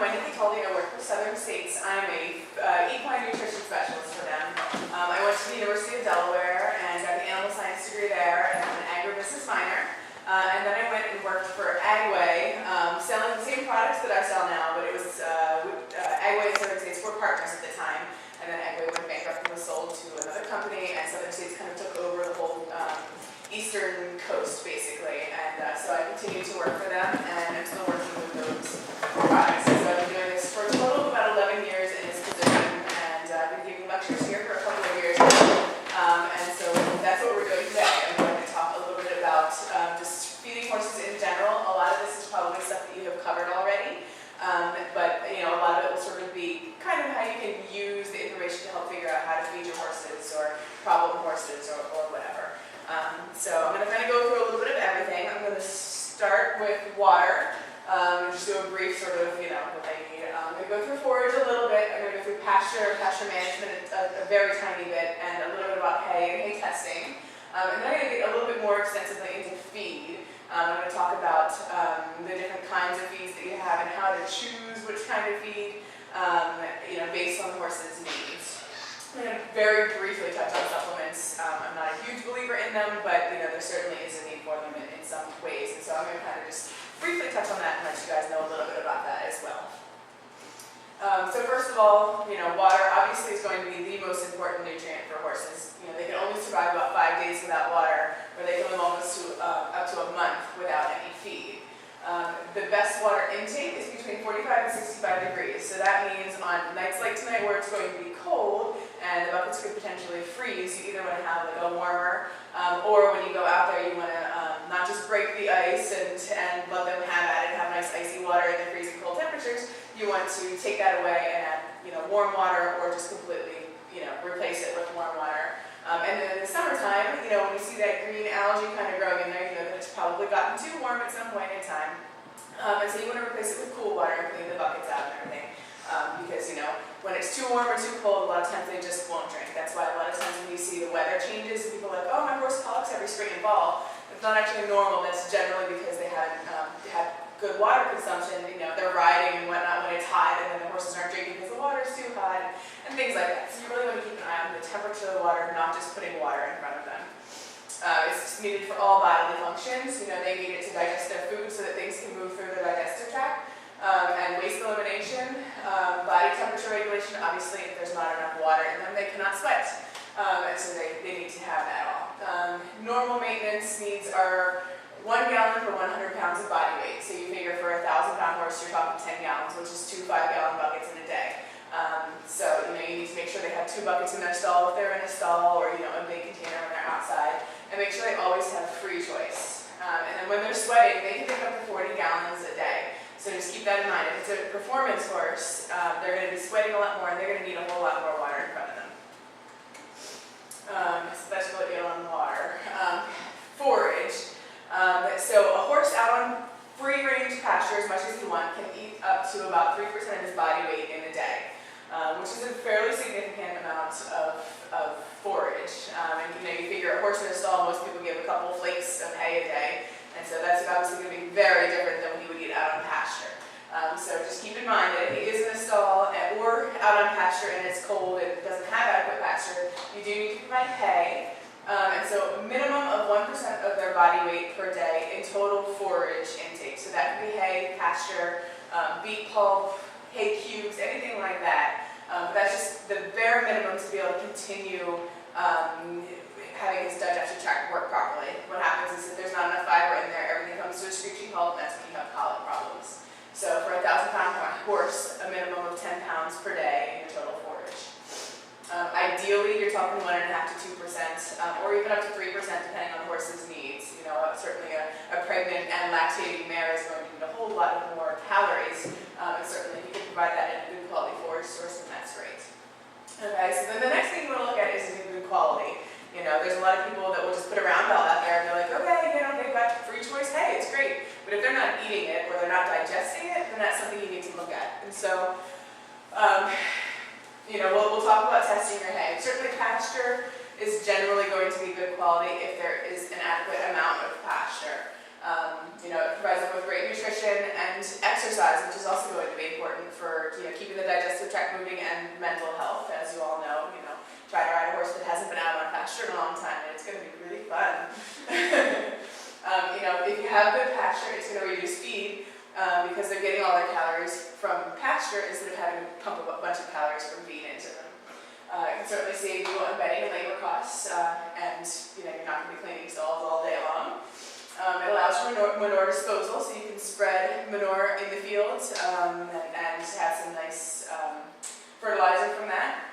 Wendy Cataldi. I work for Southern States. I'm a equine nutrition specialist for them. I went to the University of Delaware and got the animal science degree there, and I'm an agribusiness minor. And then I went and worked for Agway, selling the same products that I sell now, but it was Agway and Southern States were partners at the time. And then Agway went bankrupt and was sold to another company, and Southern States kind of took over the whole eastern coast, basically. And so I continued to work for them, and I'm still working with those products. So I've been doing this for a total of about 11 years in this position, and I've been giving lectures here for a couple of years now. And so that's what we're doing today. I'm going to talk a little bit about just feeding horses in general. A lot of this is probably stuff that you have covered already. But a lot of it will sort of be kind of how you can use the information to help figure out how to feed your horses or problem horses or whatever. So I'm going to kind of go through a little bit of everything. I'm going to start with water, just do a brief sort of, what they need. I'm going to go through forage a little bit. I'm going to go through pasture management a very tiny bit, and a little bit about hay and hay testing. And then I'm going to get a little bit more extensively into feed. I'm going to talk about the different kinds of feeds that you have and how to choose which kind of feed, based on the horse's needs. I'm going to very briefly touch on supplements. I'm not a huge believer in them, but there certainly is a need for them in some ways. And so I'm going to kind of just briefly touch on that and let you guys know a little bit about that as well. So first of all, water obviously is going to be the most important nutrient for horses. They can only survive about 5 days without water, or they can live almost up to a month without any feed. The best water intake is between 45 and 65 degrees. So that means on nights like tonight where it's going to be cold and the buckets could potentially freeze, you either want to have like a warmer, or when you go out there you want to not just break the ice and let them have at it, have nice icy water in the freezing cold temperatures. You want to take that away and add warm water, or just completely replace it with warm water. And then in the summertime, when you see that green algae kind of growing in there, you know that it's probably gotten too warm at some point in time. And so you want to replace it with cool water and clean the buckets out and everything. Because, when it's too warm or too cold, a lot of times they just won't drink. That's why a lot of times when you see the weather changes, people are like, oh, my horse colics every spring and fall. It's not actually normal. That's generally because they haven't had good water consumption. They're riding and whatnot when it's hot, and then the horses aren't drinking because the water's too hot, and things like that. So you really want to keep an eye on the temperature of the water, not just putting water in front of them. It's needed for all bodily functions. They need it to digest their food so that things can move through their digestive tract. And waste elimination, body temperature regulation. Obviously, if there's not enough water in them, they cannot sweat. And so they need to have that all. Normal maintenance needs are 1 gallon per 100 pounds of body weight. So you figure for a 1,000-pound horse, you're talking 10 gallons, which is 2 5-gallon buckets in a day. So you need to make sure they have 2 buckets in their stall if they're in a stall, or a big container when they're outside, and make sure they always have free choice. And then when they're sweating, they can pick up to 40 gallons a day. So just keep that in mind. If it's a performance horse, they're going to be sweating a lot more, and they're going to need a whole lot more water in front of them. So that's really good on water. Forage. So a horse out on free-range pasture, as much as you want, can eat up to about 3% of his body weight in a day, which is a fairly significant amount of forage. And you figure a horse in a stall, most people give a couple flakes of hay a day, and so that's obviously going to be very different than what he would eat out on pasture. So just keep in mind that if he is in a stall or out on pasture and it's cold and doesn't have adequate pasture, you do need to provide hay. And so a minimum of 1% of their body weight per day in total forage intake. So that could be hay, pasture, beet pulp, hay cubes, anything like that. But that's just the bare minimum to be able to continue having his digestive tract work properly. What happens is if there's not enough fiber in there, everything comes to a screeching halt, and that's when you have colic problems. So for a 1,000-pound horse, a minimum of 10 pounds per day in your total forage. Ideally, you're talking 1.5 to 2%, or even up to 3%, depending on the horse's needs. Certainly a pregnant and lactating mare is going to need a whole lot more calories, and certainly if you can provide that in a good quality forage source, then that's great. Okay, so then the next thing you want to look at is in good quality. There's a lot of people that will just put a round belt out there and they're like, okay, they've got free choice hay, it's great. But if they're not eating it or they're not digesting it, then that's something you need to look at. And so, we'll talk about testing your hay. Certainly pasture is generally going to be good quality if there is an adequate amount of pasture. It provides them with great nutrition and exercise, which is also going to be important for keeping the digestive tract moving and mental health, as you all know. Try to ride a horse that hasn't been out on pasture in a long time, and it's going to be really fun. If you have good pasture, it's going to reduce feed because they're getting all their calories from pasture instead of having to pump a bunch of calories from feed into them. It can certainly save you on bedding and labor costs, and you're not going to be cleaning stalls all day long. It allows for manure disposal, so you can spread manure in the fields and have some nice fertilizer from that.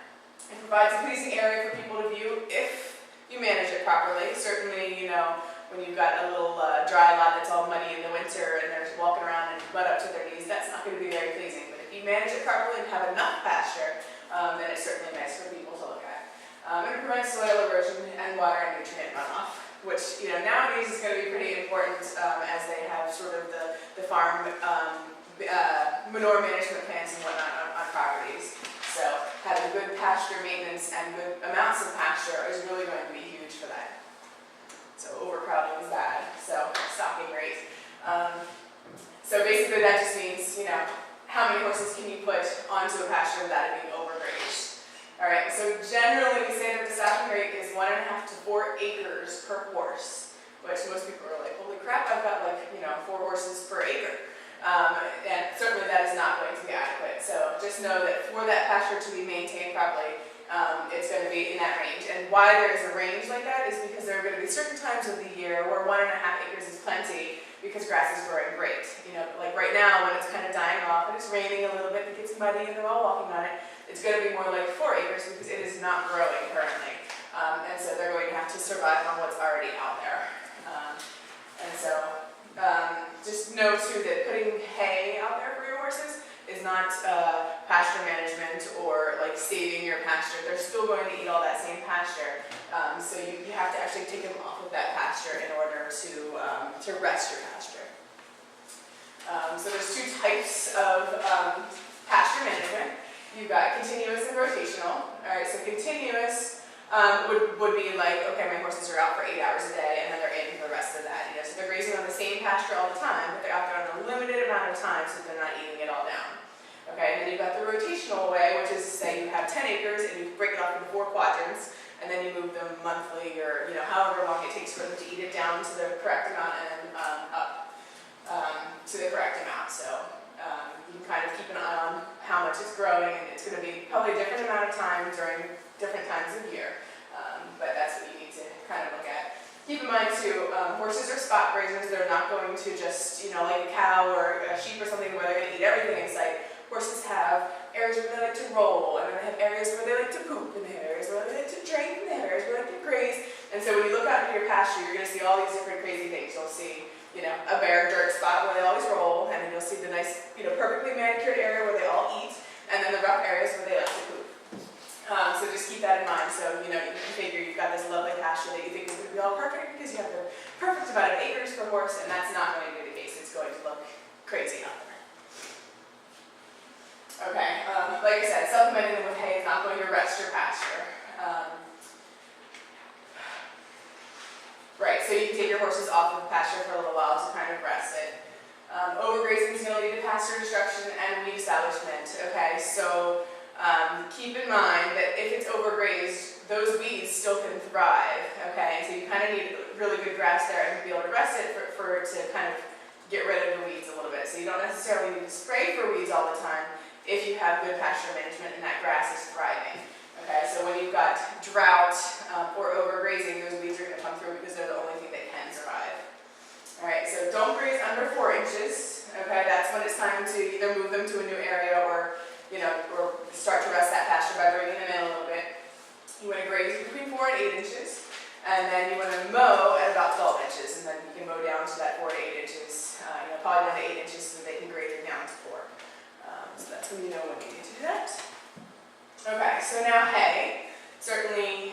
It provides a pleasing area for people to view if you manage it properly. Certainly, when you've got a little dry lot that's all muddy in the winter and they're walking around and mud up to their knees, that's not going to be very pleasing. But if you manage it properly and have enough pasture, then it's certainly nice for people to look at. And it prevents soil erosion and water and nutrient runoff, which nowadays is going to be pretty important as they have sort of the farm manure management plans and whatnot on properties. So having good pasture maintenance and good amounts of pasture is really going to be huge for that. So overcrowding is bad, so stocking rate. So basically that just means, how many horses can you put onto a pasture without it being overgrazed? Alright, so generally we say that the stocking rate is 1.5 to 4 acres per horse, which most people are like, holy crap, I've got 4 horses per acre. And certainly that is not going to be adequate. So just know that for that pasture to be maintained properly, it's going to be in that range. And why there is a range like that is because there are going to be certain times of the year where 1.5 acres is plenty because grass is growing great. Like right now when it's kind of dying off and it's raining a little bit, it gets muddy and they're all walking on it, it's going to be more like 4 acres because it is not growing currently. And so they're going to have to survive on what's already out there. Just know too that putting hay out there for your horses is not pasture management or like saving your pasture. They're still going to eat all that same pasture. So you have to actually take them off of that pasture in order to rest your pasture. So there's 2 types of pasture management. You've got continuous and rotational. Alright, so continuous would be like, okay, my horses are out for 8 hours a day and then they're in for the rest of that. So they're grazing on the same pasture all the time, but they're out there on a limited amount of time so they're not eating it all down. Okay, and then you've got the rotational way, which is say you have 10 acres and you break it off into 4 quadrants and then you move them monthly or however long it takes for them to eat it down to the correct amount and up to the correct amount. So you can kind of keep an eye on how much it's growing, and it's going to be probably a different amount of time during different times of year. But that's what you need to kind of look at. Keep in mind too, horses are spot grazers. They're not going to just, like a cow or a sheep or something where they're going to eat everything in sight. Horses have areas where they like to roll, and then they have areas where they like to poop, and they have areas where they like to drink, and they have areas where they like to graze. And so when you look out into your pasture, you're going to see all these different crazy things. You'll see, a bare dirt spot where they always roll, and then you'll see the nice, perfectly manicured area where they all eat, and then the rough areas where they like to poop. So just keep that in mind. So, you can figure you've got this lovely pasture that you think is going to be all perfect because you have the perfect amount of acres per horse, and that's not going to be the case. It's going to look crazy out there. Okay, like I said, supplementing them with hay is not going to rest your pasture. Right, so you can take your horses off of the pasture for a little while to kind of rest it. Overgrazing is going to lead to pasture destruction and weed establishment. Okay, so keep in mind that if it's overgrazed, those weeds still can thrive. Okay, and so you kind of need really good grass there and be able to rest it for it to kind of get rid of the weeds a little bit. So you don't necessarily need to spray for weeds all the time if you have good pasture management and that grass is thriving. Okay, so when you've got drought or overgrazing, those weeds are going to come through because they're the only thing that can survive. Alright, so don't graze under 4 inches. Okay, that's when it's time to either move them to a new area or start to rest that pasture by bringing them in a little bit. You want to graze between 4 and 8 inches, and then you want to mow at about 12 inches, and then you can mow down to that 4 to 8 inches, probably down to 8 inches so they can graze it down to 4. So that's when you know when you need to do that. Okay, so now hay. Certainly,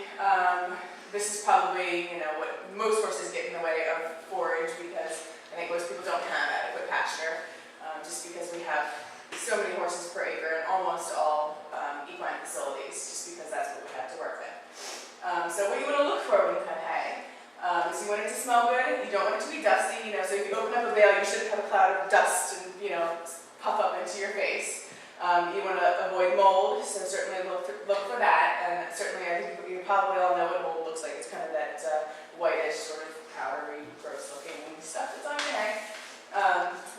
this is probably, what most horses get in the way of forage because I think most people don't have adequate pasture, just because we have so many horses per acre in almost all equine facilities, just because that's what we have to work with. So what you want to look for when you cut hay is you want it to smell good. You don't want it to be dusty. So if you open up a bale, you shouldn't have a cloud of dust and puff up into your face. You want to avoid mold, so certainly look for that. And certainly, I think you probably all know what mold looks like. It's kind of that whitish, sort of powdery, gross-looking stuff that's on your hay.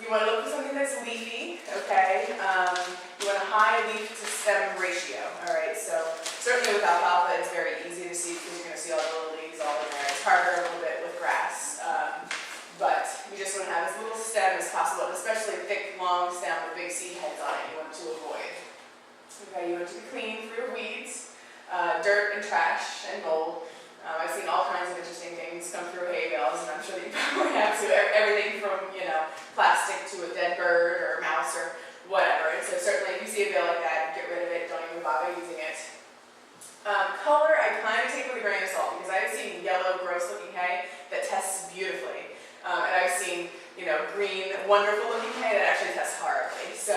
You want to look for something that's leafy, okay? You want a high leaf to stem ratio, all right? So certainly with alfalfa, it's very easy to see because you're going to see all the little leaves all in there. It's harder a little bit with grass, but you just want to have as little stem as possible, and especially a thick, long stem with big seed heads on it you want to avoid. Okay, you want to be clean through weeds, dirt and trash and mold. I've seen all kinds of interesting things come through hay bales, and I'm sure that you probably have too. Everything from, plastic to a dead bird or a mouse or whatever. And so certainly if you see a bale like that, get rid of it, don't even bother using it. Color, I kind of take with a grain of salt because I've seen yellow, gross-looking hay that tests beautifully. And I've seen, green, wonderful-looking hay that actually tests horribly. So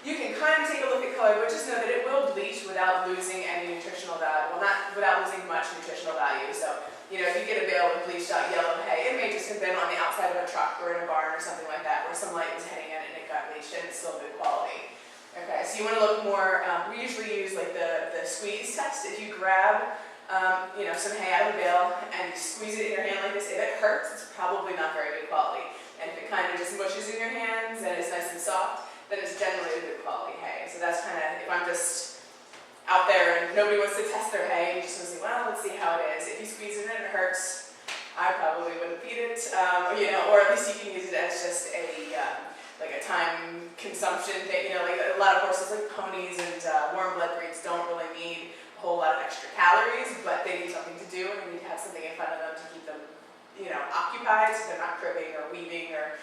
you can kind of take a look at color, but just know that it will bleach without losing any nutritional value. Well, not without losing much nutritional value. So, if you get a bale with bleached out yellow hay, it may just have been on the outside of a truck or in a barn or something like that where some light was hitting it and it got bleached and it's still good quality. Okay, so you want to look more, we usually use like the squeeze test. If you grab, some hay out of a bale and you squeeze it in your hand like this, if it hurts, it's probably not very good quality. And if it kind of just mushes in your hands and it's nice and soft, then it's generally a good quality hay. So that's kind of, if I'm just out there and nobody wants to test their hay, you just want to say, well, let's see how it is. If you squeeze it and it hurts, I probably wouldn't feed it, or at least you can use it as just like a time consumption thing. Like a lot of horses, like ponies and warm blood breeds, don't really need a whole lot of extra calories, but they need something to do and they need to have something in front of them to keep them, occupied, so they're not cribbing or weaving or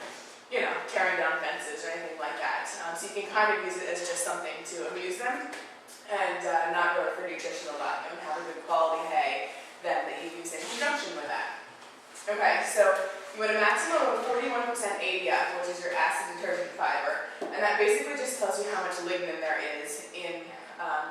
tearing down fences or anything like that. So you can kind of use it as just something to amuse them and not go for nutritional value and have a good quality hay that you use in conjunction with that. Okay, so you want a maximum of 41% ADF, which is your acid detergent fiber, and that basically just tells you how much lignin there is in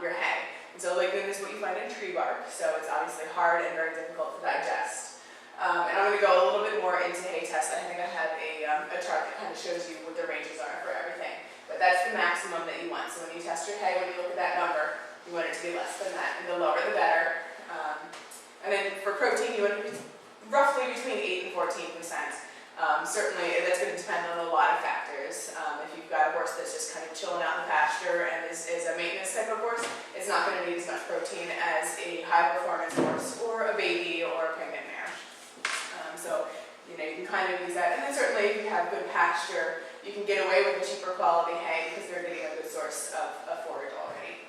your hay. And so lignin is what you find in tree bark, so it's obviously hard and very difficult to digest. And I'm going to go a little bit more into hay test. I think I have a chart that kind of shows you what the ranges are for everything. But that's the maximum that you want. So when you test your hay, when you look at that number, you want it to be less than that. And the lower, the better. And then for protein, you want it to be roughly between 8 and 14%. Certainly, that's going to depend on a lot of factors. If you've got a horse that's just kind of chilling out in the pasture and is a maintenance type of horse, it's not going to need as much protein as a high-performance horse or a baby or a pregnant mare. So, you can kind of use that. And then certainly if you have good pasture, you can get away with a cheaper quality hay because they're getting a good source of forage already.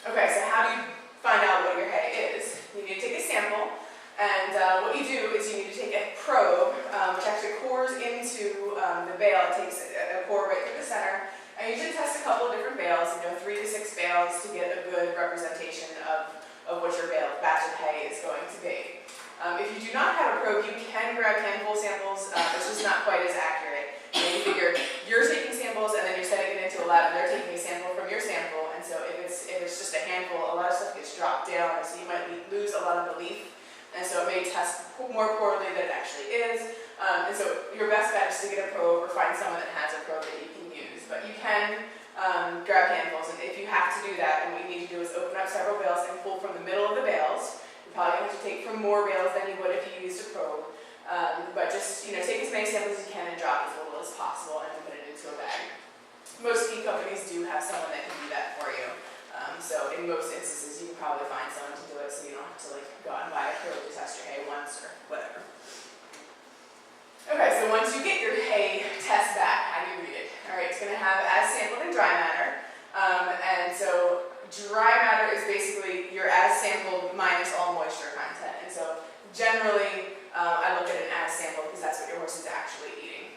Okay, so how do you find out what your hay is? You need to take a sample, and what you do is you need to take a probe, which actually cores into the bale. It takes a core right through the center, and you should test a couple of different bales, 3 to 6 bales to get a good representation of what your batch of hay is going to be. If you do not have a probe, you can grab handful samples. It's just not quite as accurate. You figure you're taking samples and then you're sending it into a lab and they're taking a sample from your sample. And so if it's just a handful, a lot of stuff gets dropped down, so you might lose a lot of the leaf. And so it may test more poorly than it actually is. And so your best bet is to get a probe or find someone that has a probe that you can use. But you can grab handfuls, and if you have to do that, and what you need to do is open up several bales and pull from the middle of the bales. Probably have to take from more bales than you would if you used a probe. But just take as many samples as you can and drop as little as possible and then put it into a bag. Most feed companies do have someone that can do that for you. So in most instances you can probably find someone to do it so you don't have to go out and buy a probe to test your hay once or whatever. Okay, so once you get your hay test back, how do you read it? Alright, it's going to have as sampled and dry matter. And so dry matter is basically your as sampled minus all moisture content. And so generally, I look at an as sampled because that's what your horse is actually eating.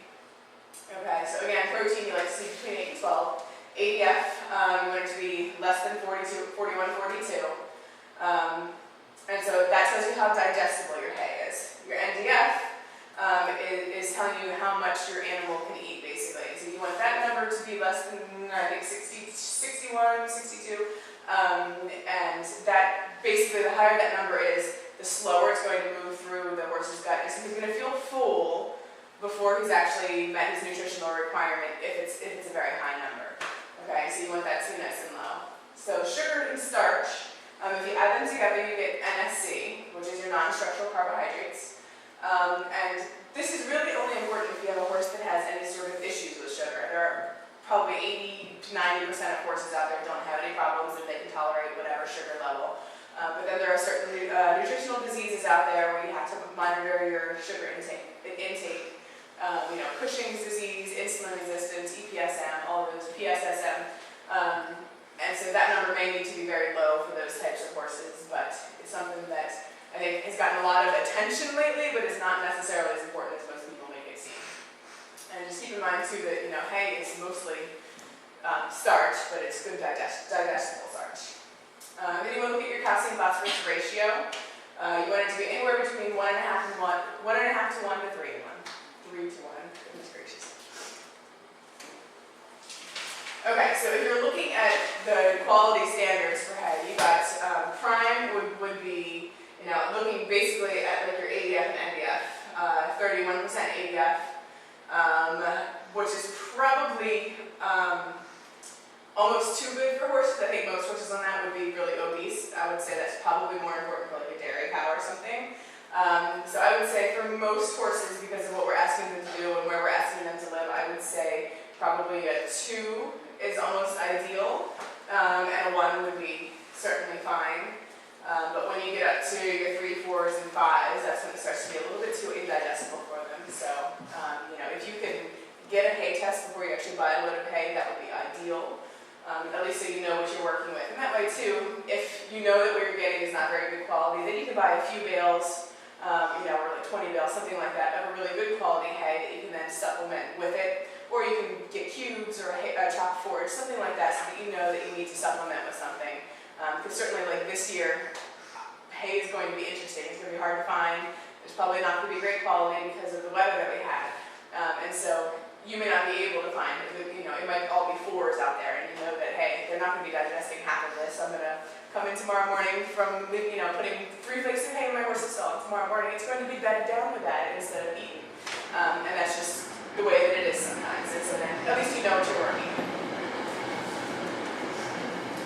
Okay, so again, protein you like to see between 8 and 12. ADF, you want it to be less than 41, 42. And so that tells you how digestible your hay is. Your NDF is telling you how much your animal can eat, basically. So you want that number to be less than, I think, 61, 62. And that, basically, the higher that number is, the slower it's going to move through the horse's gut. And so he's going to feel full before he's actually met his nutritional requirement if it's a very high number. Okay, so you want that to be nice and low. So sugar and starch, if you add them together, you get NSC, which is your non-structural carbohydrates. And this is really only important if you have a horse that has any sort of issues with sugar. There are probably 80 to 90% of horses out there don't have any problems if they can tolerate whatever sugar level. But then there are certain nutritional diseases out there where you have to monitor your sugar intake. Cushing's disease, insulin resistance, EPSM, all of those, PSSM. And so that number may need to be very low for those types of horses, but it's something that I think has gotten a lot of attention lately, but is not necessarily as important as most people make it seem. And just keep in mind too that, hay is mostly starch, but it's good digestible starch. Then you want to look at your calcium phosphorus ratio. You want it to be anywhere between 1.5 to 1 to 3 to 1. 3 to 1. Goodness gracious. Okay, so if you're looking at the quality standards for hay, you got prime would be, looking basically at like your ADF and NDF, 31% ADF, which is probably almost too good for horses. I think most horses on that would be really obese. I would say that's probably more important for like a dairy cow or something. So I would say for most horses, because of what we're asking them to do and where we're asking them to live, I would say probably a 2 is almost ideal, and a 1 would be certainly fine. But when you get up to your 3, 4s, and 5s, that's when it starts to be a little bit too indigestible for them. So, if you can get a hay test before you actually buy a load of hay, that would be ideal. At least so you know what you're working with. And that way too, if you know that what you're getting is not very good quality, then you can buy a few bales, or like 20 bales, something like that, of a really good quality hay that you can then supplement with it. Or you can get cubes or chopped forage, something like that, so that you know that you need to supplement with something. Because certainly like this year, hay is going to be interesting. It's going to be hard to find. There's probably not going to be great quality because of the weather that we had. And so you may not be able to find it. It might all be 4s out there, and you know that, hey, they're not going to be digesting half of this. I'm going to come in tomorrow morning from, putting 3 flakes of hay in my horse's stall. Tomorrow morning it's going to be bedded down with that instead of eaten. And that's just the way that it is sometimes. And so then at least you know what you're working with.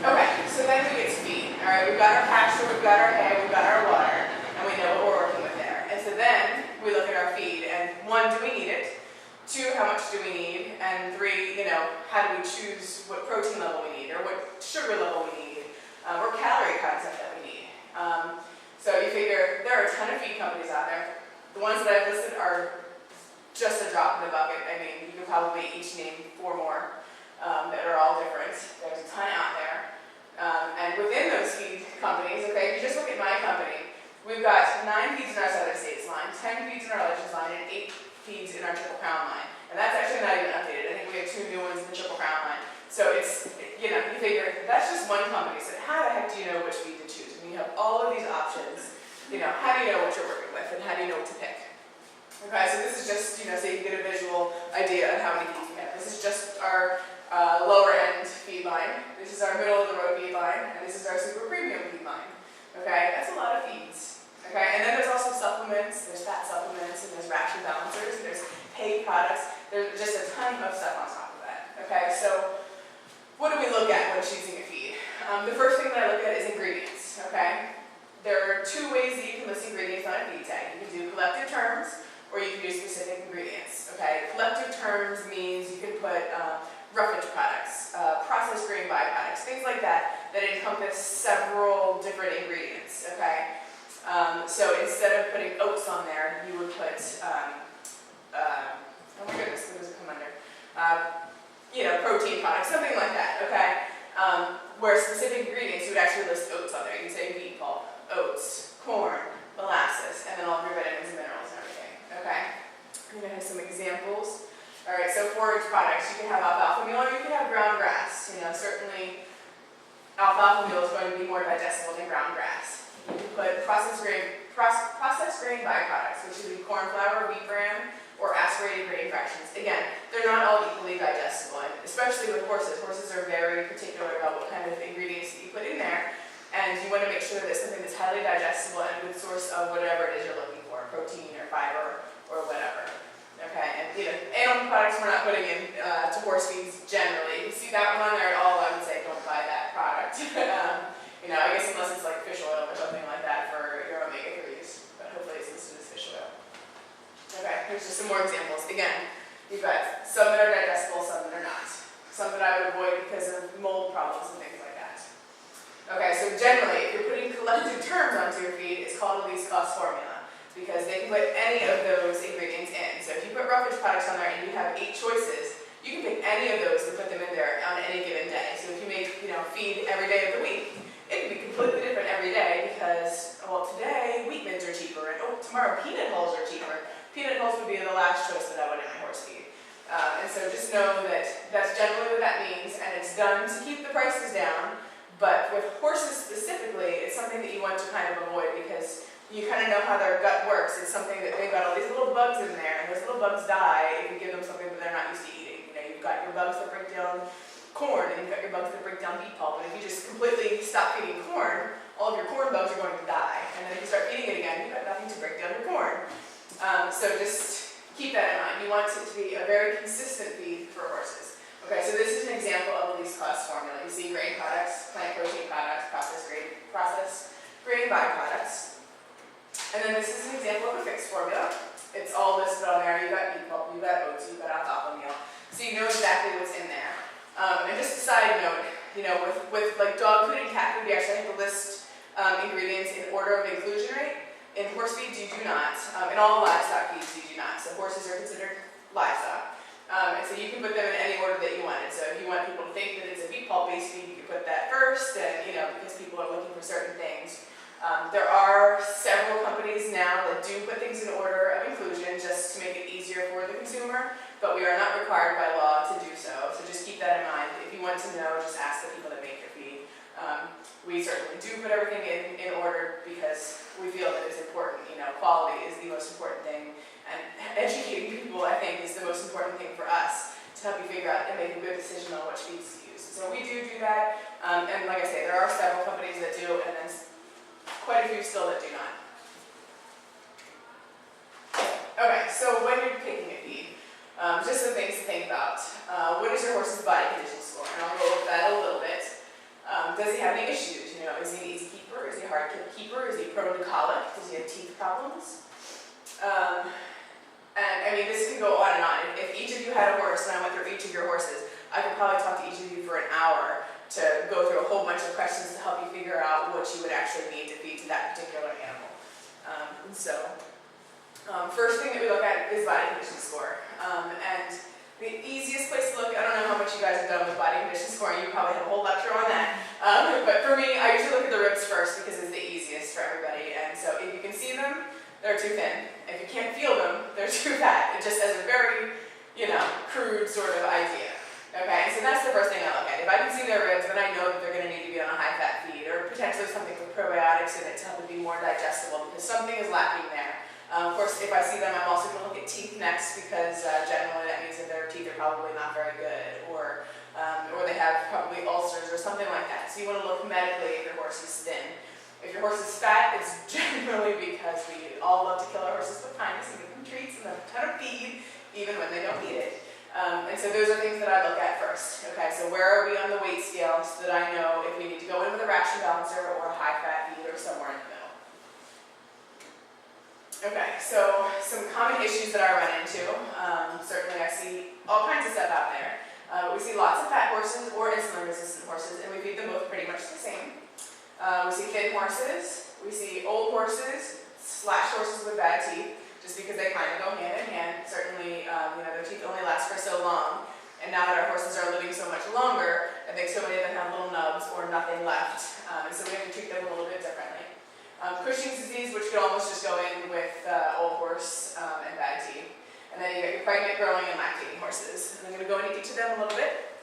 Okay, so then we get to feed. All right, we've got our pasture, we've got our hay, we've got our water, and we know what we're working with there. And so then we look at our feed, and 1, do we need it? 2, how much do we need? And 3, how do we choose what protein level we need, or what sugar level we need, or calorie content that we need. So you figure there are a ton of feed companies out there. The ones that I've listed are just a drop in the bucket. I mean, you can probably each name 4 more that are all different. There's a ton out there. And within those feed companies, okay, if you just look at my company, we've got 9 feeds in our Southern States line, 10 feeds in our Legends line, and 8 feeds in our Triple Crown line. And that's actually not even updated. I think we have 2 new ones in the Triple Crown line. So it's, you figure that's just one company. So how the heck do you know which feed to choose? When you have all of these options, how do you know what you're working with, and how do you know what to pick? Okay, so this is just, so you can get a visual idea of how many feeds we have. This is just our lower end feed line. This is our middle of the road feed line, and this is our super premium feed line. Okay, that's a lot of feeds. Okay, and then there's also supplements, there's fat supplements, and there's ration balancers, and there's hay products. There's just a ton of stuff on top of that. Okay, so what do we look at when choosing a feed? The first thing that I look at is ingredients. Okay, there are 2 ways that you can list ingredients on a feed tag. You can do collective terms, or you can do specific ingredients. Okay, collective terms means you can put roughage products, processed grain byproducts, things like that encompass several different ingredients. Okay. So instead of putting oats on there, you would put, oh my goodness, what does it come under? Protein products, something like that, okay? Where specific ingredients, you would actually list oats on there. You can say wheat pulp, oats, corn, molasses, and then all of your vitamins and minerals and everything, okay? I'm going to have some examples. All right, so forage products, you can have alfalfa meal or you can have ground grass. Certainly alfalfa meal is going to be more digestible than ground grass. You can put processed grain byproducts, which would be corn flour, wheat bran, or aspirated grain fractions. Again, they're not all equally digestible, and especially with horses. Horses are very particular about what kind of ingredients that you put in there, and you want to make sure that it's something that's highly digestible and a good source of whatever it is you're looking for, protein or fiber or whatever. Okay, and animal products we're not putting in to horse feeds generally. You see that one on there at all, I would say don't buy that product. I guess unless it's like fish oil or something like that for your omega-3s, but hopefully it's listed as fish oil. Okay, here's just some more examples. Again, you've got some that are digestible, some that are not. Some that I would avoid because of mold problems and things like that. Okay, so generally, if you're putting collective terms onto your feed, it's called a least cost formula, because they can put any of those ingredients in. So if you put roughage products on there and you have 8 choices, you can pick any of those and put them in there on any given day. So if you make, feed every day of the week, it can be completely different every day because, well, today wheat mids are cheaper, and tomorrow peanut hulls are cheaper. Peanut hulls would be the last choice that I would in my horse feed. And so just know that that's generally what that means, and it's done to keep the prices down. But with horses specifically, it's something that you want to kind of avoid because you kind of know how their gut works. It's something that they've got all these little bugs in there, and those little bugs die if you give them something that they're not used to eating. You've got your bugs that break down corn, and you've got your bugs that break down beet pulp. And if you just completely stop feeding corn, all of your corn bugs are going to die. And then if you start feeding it again, you've got nothing to break down your corn. So just keep that in mind. You want it to be a very consistent feed for horses. Okay, so this is an example of a least cost formula. You see grain products, plant protein products, processed grain byproducts. And then this is an example of a fixed formula. It's all listed on there. You've got beet pulp, you've got oats, you've got alfalfa meal. So you know exactly what's in there. And just a side note, with like dog food and cat food, you actually have to list ingredients in order of inclusion rate. In horse feeds, you do not. In all livestock feeds, you do not. So horses are considered livestock. And so you can put them in any order that you wanted. So if you want people to think that it's a beet pulp-based feed, you can put that first, and because people are looking for certain things. There are several companies now that do put things in order of inclusion just to make it easier for the consumer, but we are not required by law to do so. So just keep that in mind. If you want to know, just ask the people that make your feed. We certainly do put everything in order because we feel that it's important. Quality is the most important thing, and educating people, I think, is the most important thing for us to help you figure out and make a good decision on which feeds to use. So we do that, and like I say, there are several companies that do, and then quite a few still that do not. Okay, so when you're picking a feed, just some things to think about. What is your horse's body condition score? And I'll go over that a little bit. Does he have any issues? Is he an easy keeper? Is he a hard keeper? Is he prone to colic? Does he have teeth problems? And I mean, this can go on and on. If each of you had a horse and I went through each of your horses, I could probably talk to each of you for an hour to go through a whole bunch of questions to help you figure out what you would actually need to feed to that particular animal. First thing that we look at is body condition score. And the easiest place to look, I don't know how much you guys have done with body condition scoring, you probably have a whole lecture on that. But for me, I usually look at the ribs first because it's the easiest for everybody. And so if you can see them, they're too thin. If you can't feel them, they're too fat. It just has a very, crude sort of idea. Okay, so that's the first thing I look at. If I can see their ribs, then I know that they're going to need to be on a high-fat feed, or potentially something with probiotics in it to help it be more digestible, because something is lacking there. Of course, if I see them, I'm also going to look at teeth next, because generally that means that their teeth are probably not very good, or they have probably ulcers or something like that. So you want to look medically if your horse is thin. If your horse is fat, it's generally because we all love to kill our horses with kindness and give them treats and a ton of feed, even when they don't need it. And so those are things that I look at first. Okay, so where are we on the weight scale so that I know if we need to go in with a ration balancer or a high-fat feed or somewhere in the middle. Okay, so some common issues that I run into. Certainly I see all kinds of stuff out there. We see lots of fat horses or insulin-resistant horses, and we feed them both pretty much the same. We see thin horses, we see old horses, horses with bad teeth, just because they kind of go hand in hand. Certainly, their teeth only last for so long, and now that our horses are living so much longer, I think so many of them have little nubs or nothing left, and so we have to treat them a little bit differently. Cushing's disease, which could almost just go in with old horse and bad teeth. And then you got your pregnant, growing, and lactating horses. And I'm going to go into each of them a little bit.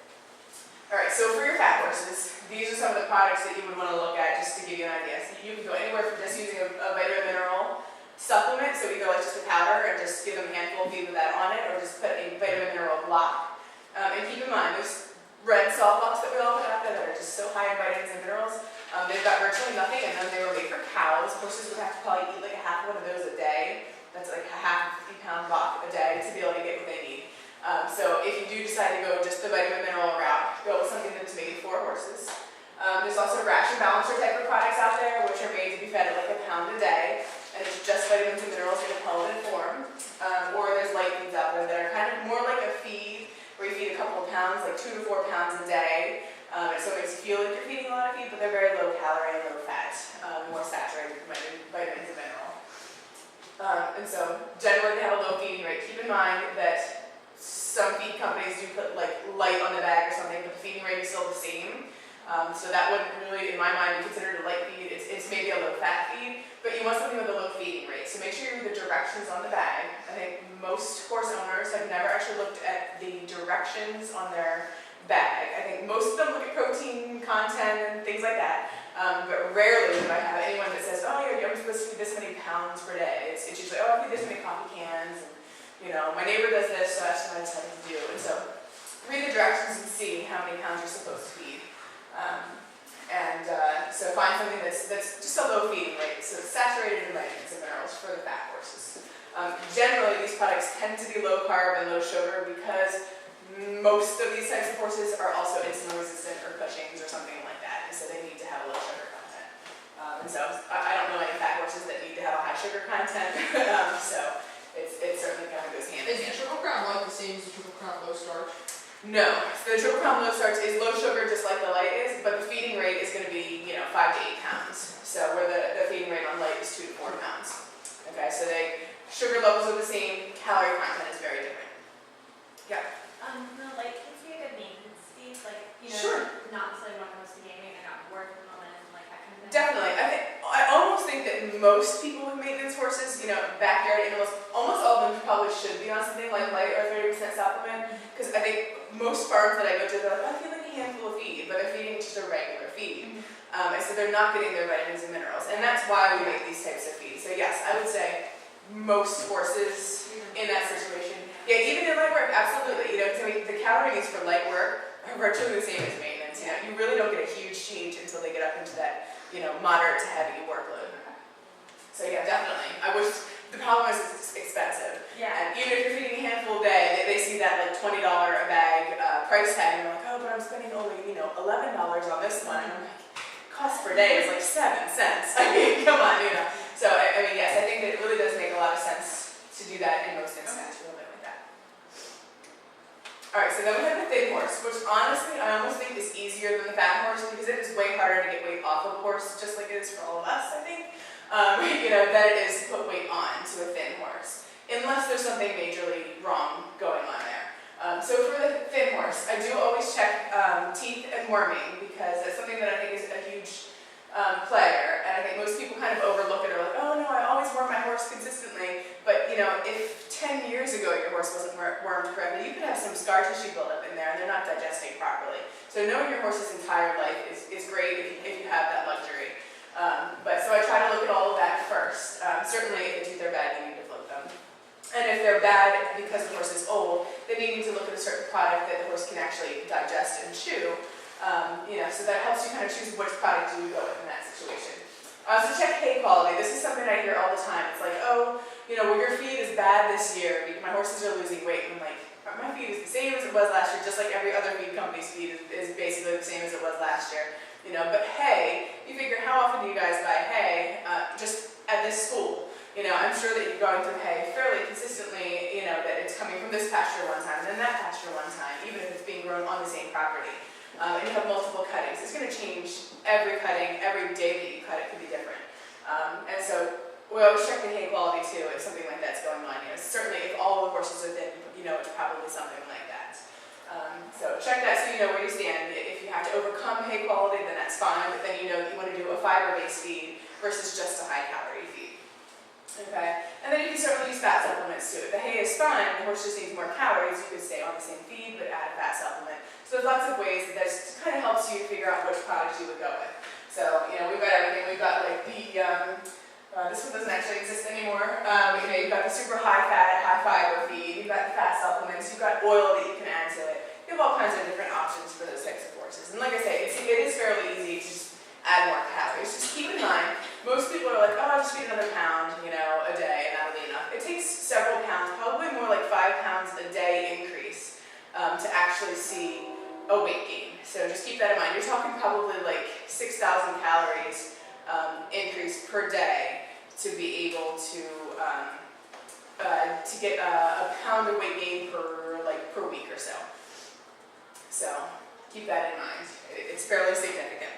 Alright, so for your fat horses, these are some of the products that you would want to look at just to give you an idea. So you can go anywhere from just using a vitamin mineral supplement, so either like just a powder and just give them a handful of feed with that on it, or just put a vitamin mineral block. And keep in mind, those red salt blocks that we all put out there that are just so high in vitamins and minerals, they've got virtually nothing in them. They were made for cows. Horses would have to probably eat like a half one of those a day. That's like a half 50-pound block a day to be able to get what they need. So if you do decide to go just the vitamin mineral route, go with something that's made for horses. There's also ration balancer type of products out there, which are made to be fed at like a pound a day, and it's just vitamins and minerals in a pelleted form. Or there's light feeds out there that are kind of more like a feed, where you feed a couple of pounds, like 2 to 4 pounds a day. And so it makes you feel like you're feeding a lot of feed, but they're very low calorie and low fat, more saturated with vitamins and minerals. And so generally they have a low feeding rate. Keep in mind that some feed companies do put like light on the bag or something, but the feeding rate is still the same. So that wouldn't really, in my mind, be considered a light feed. It's maybe a low-fat feed, but you want something with a low feeding rate. So make sure you read the directions on the bag. I think most horse owners have never actually looked at the directions on their bag. I think most of them look at protein content and things like that, but rarely do I have anyone that says, oh, yeah, I'm supposed to feed this many pounds per day. It's usually, oh, I feed this many coffee cans, and, you know, my neighbor does this, so that's what I decided to do. And so read the directions and see how many pounds you're supposed to feed. So find something that's just a low feeding rate, so it's saturated in vitamins and minerals for the fat horses. Generally, these products tend to be low carb and low sugar because most of these types of horses are also insulin resistant or Cushing's or something like that, and so they need to have a low sugar content. And so I don't know any fat horses that need to have a high sugar content, so it certainly kind of goes hand in hand. Is the Triple Crown Light the same as the Triple Crown Low Starch? No, so the Triple Crown Low Starch is low sugar just like the light is, but the feeding rate is going to be, 5 to 8 pounds. So where the feeding rate on light is 2 to 4 pounds. Okay, so sugar levels are the same, calorie content is very different. Yeah. No, like, it's be a good maintenance feed, like, Sure. not necessarily when it comes to gaming, I got work at the moment, like that kind of thing. Definitely. I almost think that most people with maintenance horses, backyard animals, almost all of them probably should be on something like light or 30% supplement, because I think most farms that I go to, they're like, I feel like a handful of feed, but they're feeding just a regular feed. And so they're not getting their vitamins and minerals, and that's why we make these types of feeds. So yes, I would say most horses in that situation, yeah, even in light work, absolutely. The calorie needs for light work are virtually the same as maintenance. You really don't get a huge change until they get up into that, moderate to heavy workload. So yeah, definitely. I wish, the problem is it's expensive. Yeah. And even if you're feeding a handful a day, they see that like $20 a bag price tag, and they're like, oh, but I'm spending only, $11 on this one. And I'm like, cost per day is like 7 cents. I mean, come on, So I mean, yes, I think that it really does make a lot of sense to do that in most instances, a little bit like that. All right, so then we have the thin horse, which honestly I almost think is easier than the fat horse because it is way harder to get weight off of a horse, just like it is for all of us, I think. Than it is to put weight on to a thin horse, unless there's something majorly wrong going on there. So for the thin horse, I do always check teeth and worming because that's something that I think is a huge player, and I think most people kind of overlook it or like, oh no, I always worm my horse consistently, but if 10 years ago your horse wasn't wormed correctly, you could have some scar tissue buildup in there and they're not digesting properly. So knowing your horse's entire life is great if you have that luxury. So I try to look at all of that first. Certainly if the teeth are bad, you need to float them. And if they're bad because the horse is old, then you need to look at a certain product that the horse can actually digest and chew. So that helps you kind of choose which product do you go with in that situation. So check hay quality. This is something I hear all the time. It's like, oh, well, your feed is bad this year because my horses are losing weight. And I'm like, my feed is the same as it was last year, just like every other feed company's feed is basically the same as it was last year. But hay, you figure how often do you guys buy hay just at this school? I'm sure that you're going through hay fairly consistently, that it's coming from this pasture one time and then that pasture one time, even if it's being grown on the same property. And you have multiple cuttings. It's going to change every cutting, every day that you cut it could be different. And so we always check the hay quality too if something like that's going on. Certainly if all the horses are thin, it's probably something like that. So check that so you know where you stand. If you have to overcome hay quality, then that's fine, but then you know that you want to do a fiber-based feed versus just a high-calorie feed. Okay? And then you can certainly use fat supplements too. If the hay is fine, the horse just needs more calories, you could stay on the same feed but add a fat supplement. So there's lots of ways that this kind of helps you figure out which product you would go with. So, we've got everything. We've got like this one doesn't actually exist anymore. You've got the super high-fat, high-fiber feed. You've got the fat supplements. You've got oil that you can add to it. You have all kinds of different options for those types of horses. And like I say, it is fairly easy to just add more calories. Just keep in mind, most people are like, oh, I'll just feed another pound, a day, and that'll be enough. It several pounds, probably more like 5 pounds a day increase to actually see a weight gain. So just keep that in mind. You're talking probably like 6,000 calories increase per day to be able to get a pound of weight gain per week or so. So keep that in mind. It's fairly significant.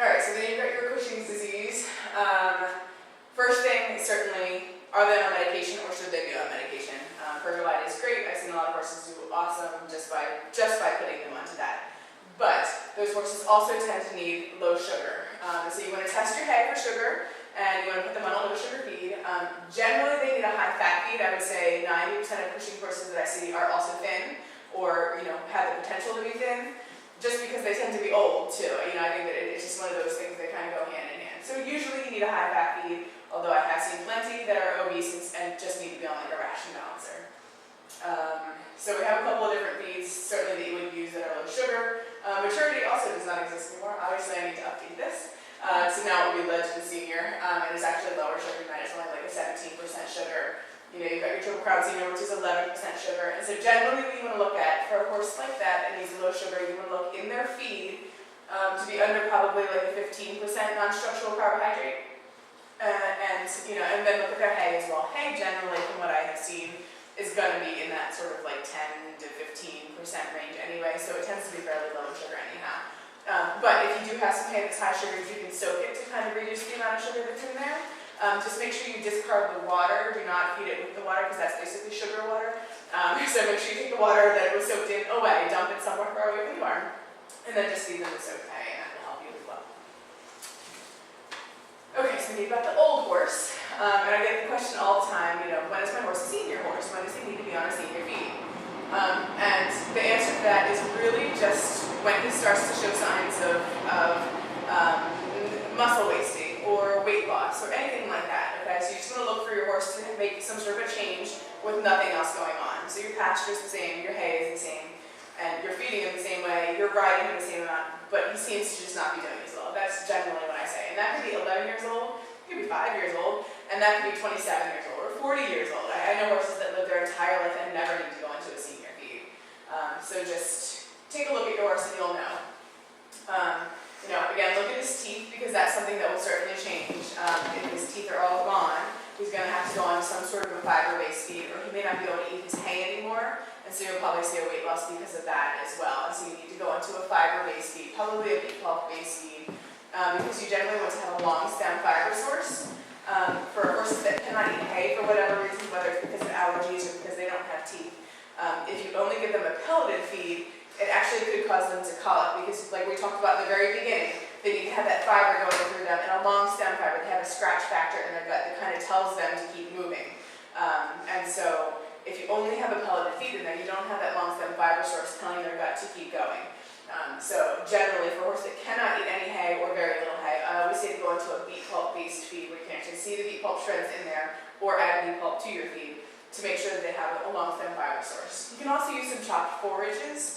All right, so then you've got your Cushing's disease. First thing is certainly, are they on medication or should they be on medication? Pergolide is great. I've seen a lot of horses do awesome just by putting them onto that. But those horses also tend to need low sugar. So you want to test your hay for sugar, and you want to put them on a low sugar feed. Generally, they need a high fat feed. I would say 90% of Cushing horses that I see are also thin, or have the potential to be thin, just because they tend to be old too. I think that it's just one of those things that kind of go hand in hand. So usually you need a high fat feed, although I have seen plenty that are obese and just need to be on like a ration balancer. So we have a couple of different feeds, certainly that you would use that are low sugar. Maturity also does not exist anymore. Obviously I need to update this. So now it will be Legend Senior, and it's actually lower sugar than that. It's only like a 17% sugar. You've got your Triple Crown Senior, which is 11% sugar. And so generally what you want to look at for a horse like that that needs low sugar, you want to look in their feed to be under probably like a 15% non-structural carbohydrate. And then look at their hay as well. Hay generally, from what I have seen, is going to be in that sort of like 10 to 15% range anyway, so it tends to be fairly low sugar anyhow. But if you do have some hay that's high sugar, you can soak it to kind of reduce the amount of sugar that's in there. Just make sure you discard the water. Do not feed it with the water because that's basically sugar water. So make sure you take the water that it was soaked in away, dump it somewhere far away from the barn, and then just feed them the soaked hay, and that will help you as well. Okay, so you've got the old horse, and I get the question all the time, when is my horse a senior horse? When does he need to be on a senior feed? And the answer to that is really just when he starts to show signs of muscle wasting or weight loss or anything like that. Okay, so you just want to look for your horse to make some sort of a change with nothing else going on. So your pasture is the same, your hay is the same, and you're feeding him the same way, you're riding him the same amount, but he seems to just not be doing as well. That's generally what I say. And that could be 11 years old, it could be 5 years old, and that could be 27 years old or 40 years old. I know horses that live their entire life and never need to go into a senior feed. So just take a look at your horse and you'll know. Again, look at his teeth because that's something that will certainly change. If his teeth are all gone, he's going to have to go on some sort of a fiber-based feed, or he may not be able to eat his hay anymore, and so you'll probably see a weight loss because of that as well. And so you need to go into a fiber-based feed, probably a beet pulp-based feed, because you generally want to have a long stem fiber source. For horses that cannot eat hay for whatever reason, whether it's because of allergies or because they don't have teeth, if you only give them a pelleted feed, it actually could cause them to colic because, like we talked about in the very beginning, they need to have that fiber going through them, and a long stem fiber. They have a scratch factor in their gut that kind of tells them to keep moving. And so if you only have a pelleted feed in there, you don't have that long stem fiber source telling their gut to keep going. So generally, for a horse that cannot eat any hay or very little hay, I always say to go into a beet pulp-based feed where you can actually see the beet pulp shreds in there, or add beet pulp to your feed to make sure that they have a long stem fiber source. You can also use some chopped forages.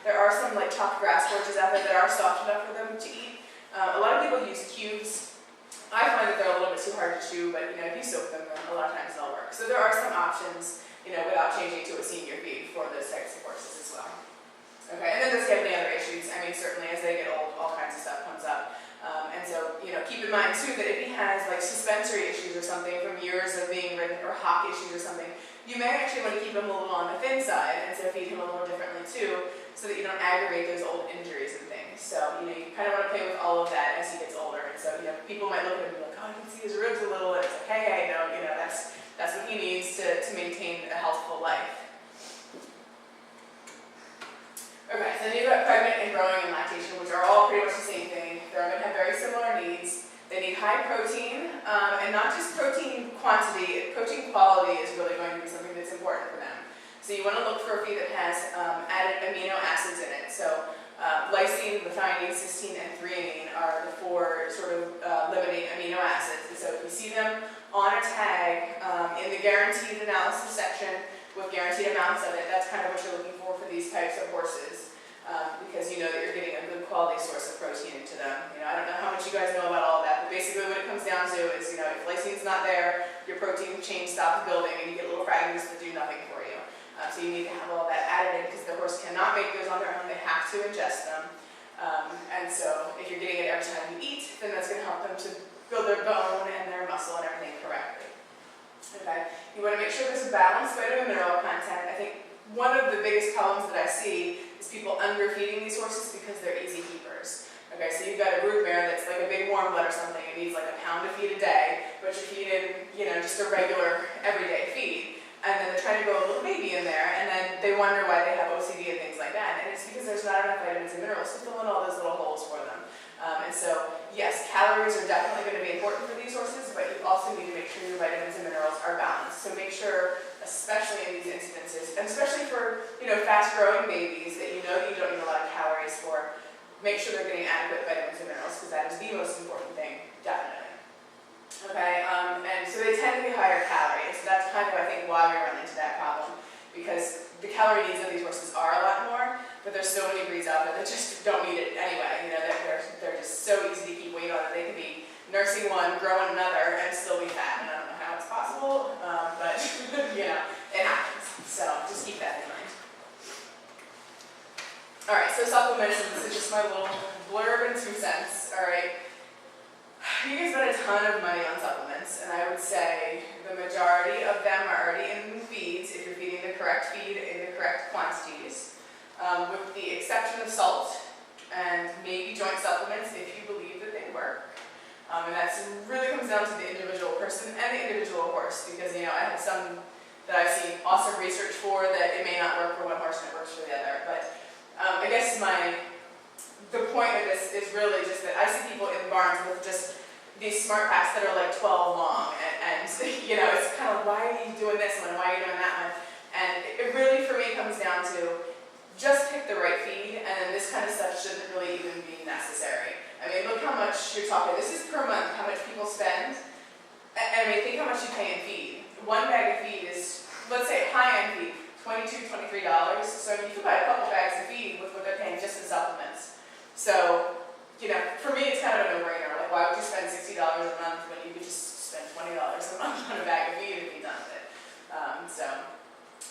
There are some like chopped grass forages out there that are soft enough for them to eat. A lot of people use cubes. I find that they're a little bit too hard to chew, but if you soak them, then a lot of times they'll work. So there are some options, without changing to a senior feed for those types of horses as well. Okay, and then does he have any other issues? I mean, certainly as they get old, all kinds of stuff comes up. And so, keep in mind too that if he has like suspensory issues or something from years of being ridden, or hock issues or something, you may actually want to keep him a little on the thin side, and so feed him a little differently too, so that you don't aggravate those old injuries and things. So, you kind of want to play with all of that as he gets older. And so, people might look at him and be like, oh, I can see his ribs a little, and it's like, hey, no, that's what he needs to maintain a healthful life. Okay, so then you've got pregnant and growing and lactation, which are all pretty much the same thing. They're going to have very similar needs. They need high protein, and not just protein quantity, protein quality is really going to be something that's important for them. So you want to look for a feed that has added amino acids in it. So lysine, methionine, cysteine, and threonine are the 4 sort of limiting amino acids. And so if you see them on a tag in the guaranteed analysis section with guaranteed amounts of it, that's kind of what you're looking for these types of horses. Because you know that you're getting a good quality source of protein into them. I don't know how much you guys know about all of that, but basically what it comes down to is, if lysine's not there, your protein chain stops building and you get little fragments that do nothing for you. So you need to have all that added in because the horse cannot make those on their own, they have to ingest them. And so if you're getting it every time you eat, then that's going to help them to build their bone and their muscle and everything correctly. Okay, you want to make sure there's a balanced vitamin mineral content. I think one of the biggest problems that I see is people underfeeding these horses because they're easy keepers. Okay, so you've got a brood mare that's like a big warm blood or something, it needs like a pound of feed a day, but you're feeding, just a regular everyday feed. And then they're trying to grow a little baby in there, and then they wonder why they have OCD and things like that. And it's because there's not enough vitamins and minerals to fill in all those little holes for them. And so, yes, calories are definitely going to be important for these horses, but you also need to make sure your vitamins and minerals are balanced. So make sure, especially in these instances, and especially for fast-growing babies that you know that you don't need a lot of calories for, make sure they're getting adequate vitamins and minerals because that is the most important thing, definitely. Okay, and so they tend to be higher calorie, so that's kind of, I think, why we run into that problem, because the calorie needs of these horses are a lot more, but there's so many breeds out there that just don't need it anyway. They're just so easy to keep weight on. They can be nursing one, growing another, and still be fat, and I don't know how it's possible, but it happens. So just keep that in mind. All right, so supplements, and this is just my little blurb in 2 cents. All right. You can spend a ton of money on supplements, and I would say the majority of them are already in feeds if you're feeding the correct feed in the correct quantities, with the exception of salt and maybe joint supplements if you believe that they work. And that really comes down to the individual person and the individual horse, because I have some that I've seen awesome research for that it may not work for one horse and it works for the other. But I guess the point of this is really just that I see people in barns with just these smart packs that are like 12 long, and it's kind of, why are you doing this one, why are you doing that one? And it really, for me, comes down to just pick the right feed, and then this kind of stuff shouldn't really even be necessary. I mean, look how much you're talking, this is per month, how much people spend, and I mean, think how much you pay in feed. One bag of feed is, let's say high-end feed, $22, $23, so I mean, you can buy a couple bags of feed with what they're paying just in supplements. So, for me, it's kind of a no-brainer. Like, why would you spend $60 a month when you could just spend $20 a month on a bag of feed and be done with it? So,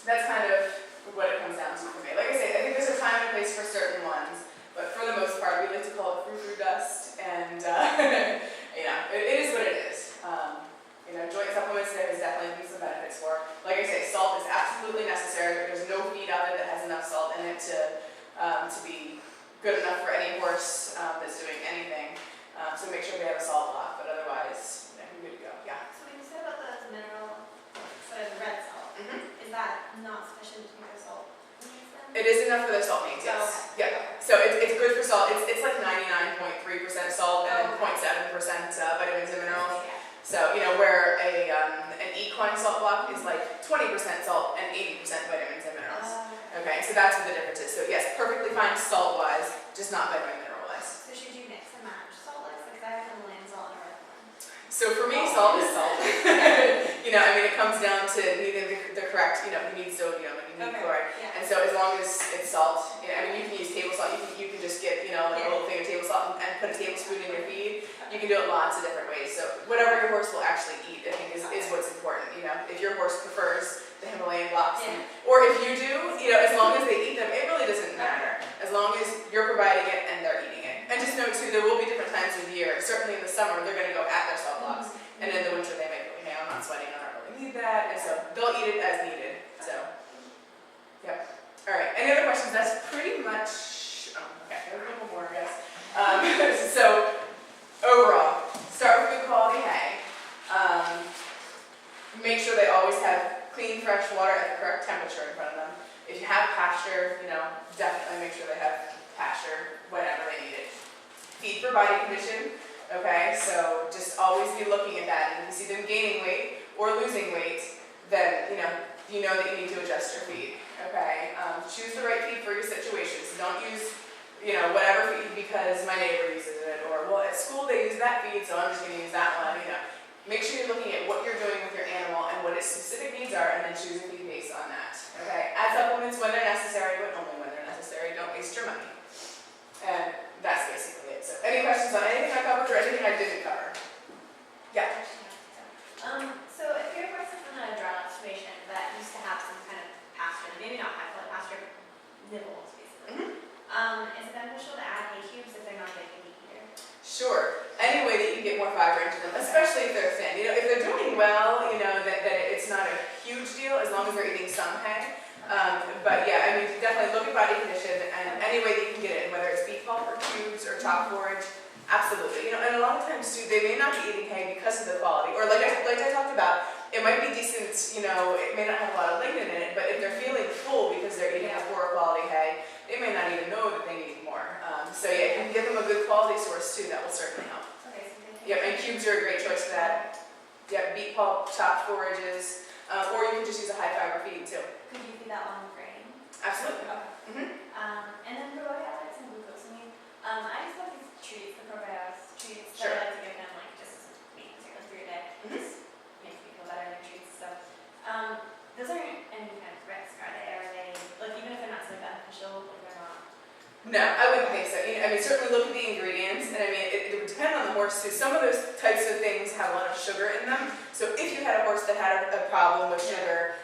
that's kind of what it comes down to for me. Like I say, I think there's a time and place for certain ones, but for the most part, we like to call it frou-frou dust, and, it is what it is. Joint supplements, there's definitely some benefits for. Like I say, salt is absolutely necessary, but there's no feed out there that has enough salt in it to be good enough for any horse that's doing anything. So make sure they have a salt block, but otherwise, you're good to go. Yeah. So when you said about the mineral, the red salt, is that not sufficient to make the salt needs then? It is enough for their salt needs, yes. Okay. Yeah. So it's good for salt. It's like 99.3% salt and 0.7% vitamins and minerals. Yeah. So, where an equine salt block is like 20% salt and 80% vitamins and minerals. Okay, so that's what the difference is. So yes, perfectly fine salt-wise, just not vitamin mineral-wise. So should you mix and match salt licks? Like I have a land salt and a red one. So for me, salt is salt. It comes down to needing the correct, you need sodium and you need chloride. Yeah. And so as long as it's salt, you can use table salt. You can just get, a little thing of table salt and put a tablespoon in your feed. You can do it lots of different ways. So whatever your horse will actually eat, I think is what's important. If your horse prefers the Himalayan blocks, or if you do, as long as they eat them, it really doesn't matter. As long as you're providing it and they're eating it. And just know too, there will be different times of year. Certainly in the summer, they're going to go at their salt blocks, and in the winter they might go, hey, I'm not sweating, I don't really need that, and so they'll eat it as needed. So, yep. All right. Any other questions? That's pretty much. Okay, there's a couple more, I guess. So overall, start with good quality hay. Make sure they always have clean, fresh water at the correct temperature in front of them. If you have pasture, definitely make sure they have pasture whenever they need it. Feed for body condition, okay? So just always be looking at that. And if you see them gaining weight or losing weight, then you know that you need to adjust your feed, okay? Choose the right feed for your situation. So don't use, whatever feed because my neighbor uses it, or well, at school they use that feed, so I'm just going to use that one. Make sure you're looking at what you're doing with your animal and what its specific needs are, and then choose a feed based on that. Okay? Add supplements when they're necessary, but only when they're necessary. Don't waste your money. And that's basically it. So, any questions on anything I covered or anything I didn't cover? Yeah. So if nibbles, basically. Mhm. Is it beneficial to add hay cubes if they're not a big meat eater? Sure. Any way that you can get more fiber into them, especially if they're thin. You know, if they're doing well, you know, that it's not a huge deal as long as they're eating some hay. But yeah, I mean, definitely look at body condition and any way that you can get it, whether it's beef pulp or cubes or top forage, absolutely. You know, and a lot of times too, they may not be eating hay because of the quality, or like I talked about, it might be decent. You know, it may not have a lot of lignin in it, but if they're feeling full because they're eating a poor quality hay, they may not even know that they need more. So yeah, you can give them a good quality source too. That will certainly help. Okay, so they Yep, and cubes are a great choice for that. Yep, beet pulp, chopped forages, or you can just use a high fiber feed too. could you feed that long grain? Absolutely. Okay. Mhm. And then probiotics and glucosamine. I just have these treats, the probiotics treats Sure. that I like to give them like just maybe through a day. Mhm. Just makes me feel better in treats. So those aren't any kind of risk, are they? Are they like even if they're not so beneficial, like they're not? No, I wouldn't think so. You know, I mean, certainly look at the ingredients, and I mean, it would depend on the horse too. Some of those types of things have a lot of sugar in them. So if you had a horse that had a problem with sugar,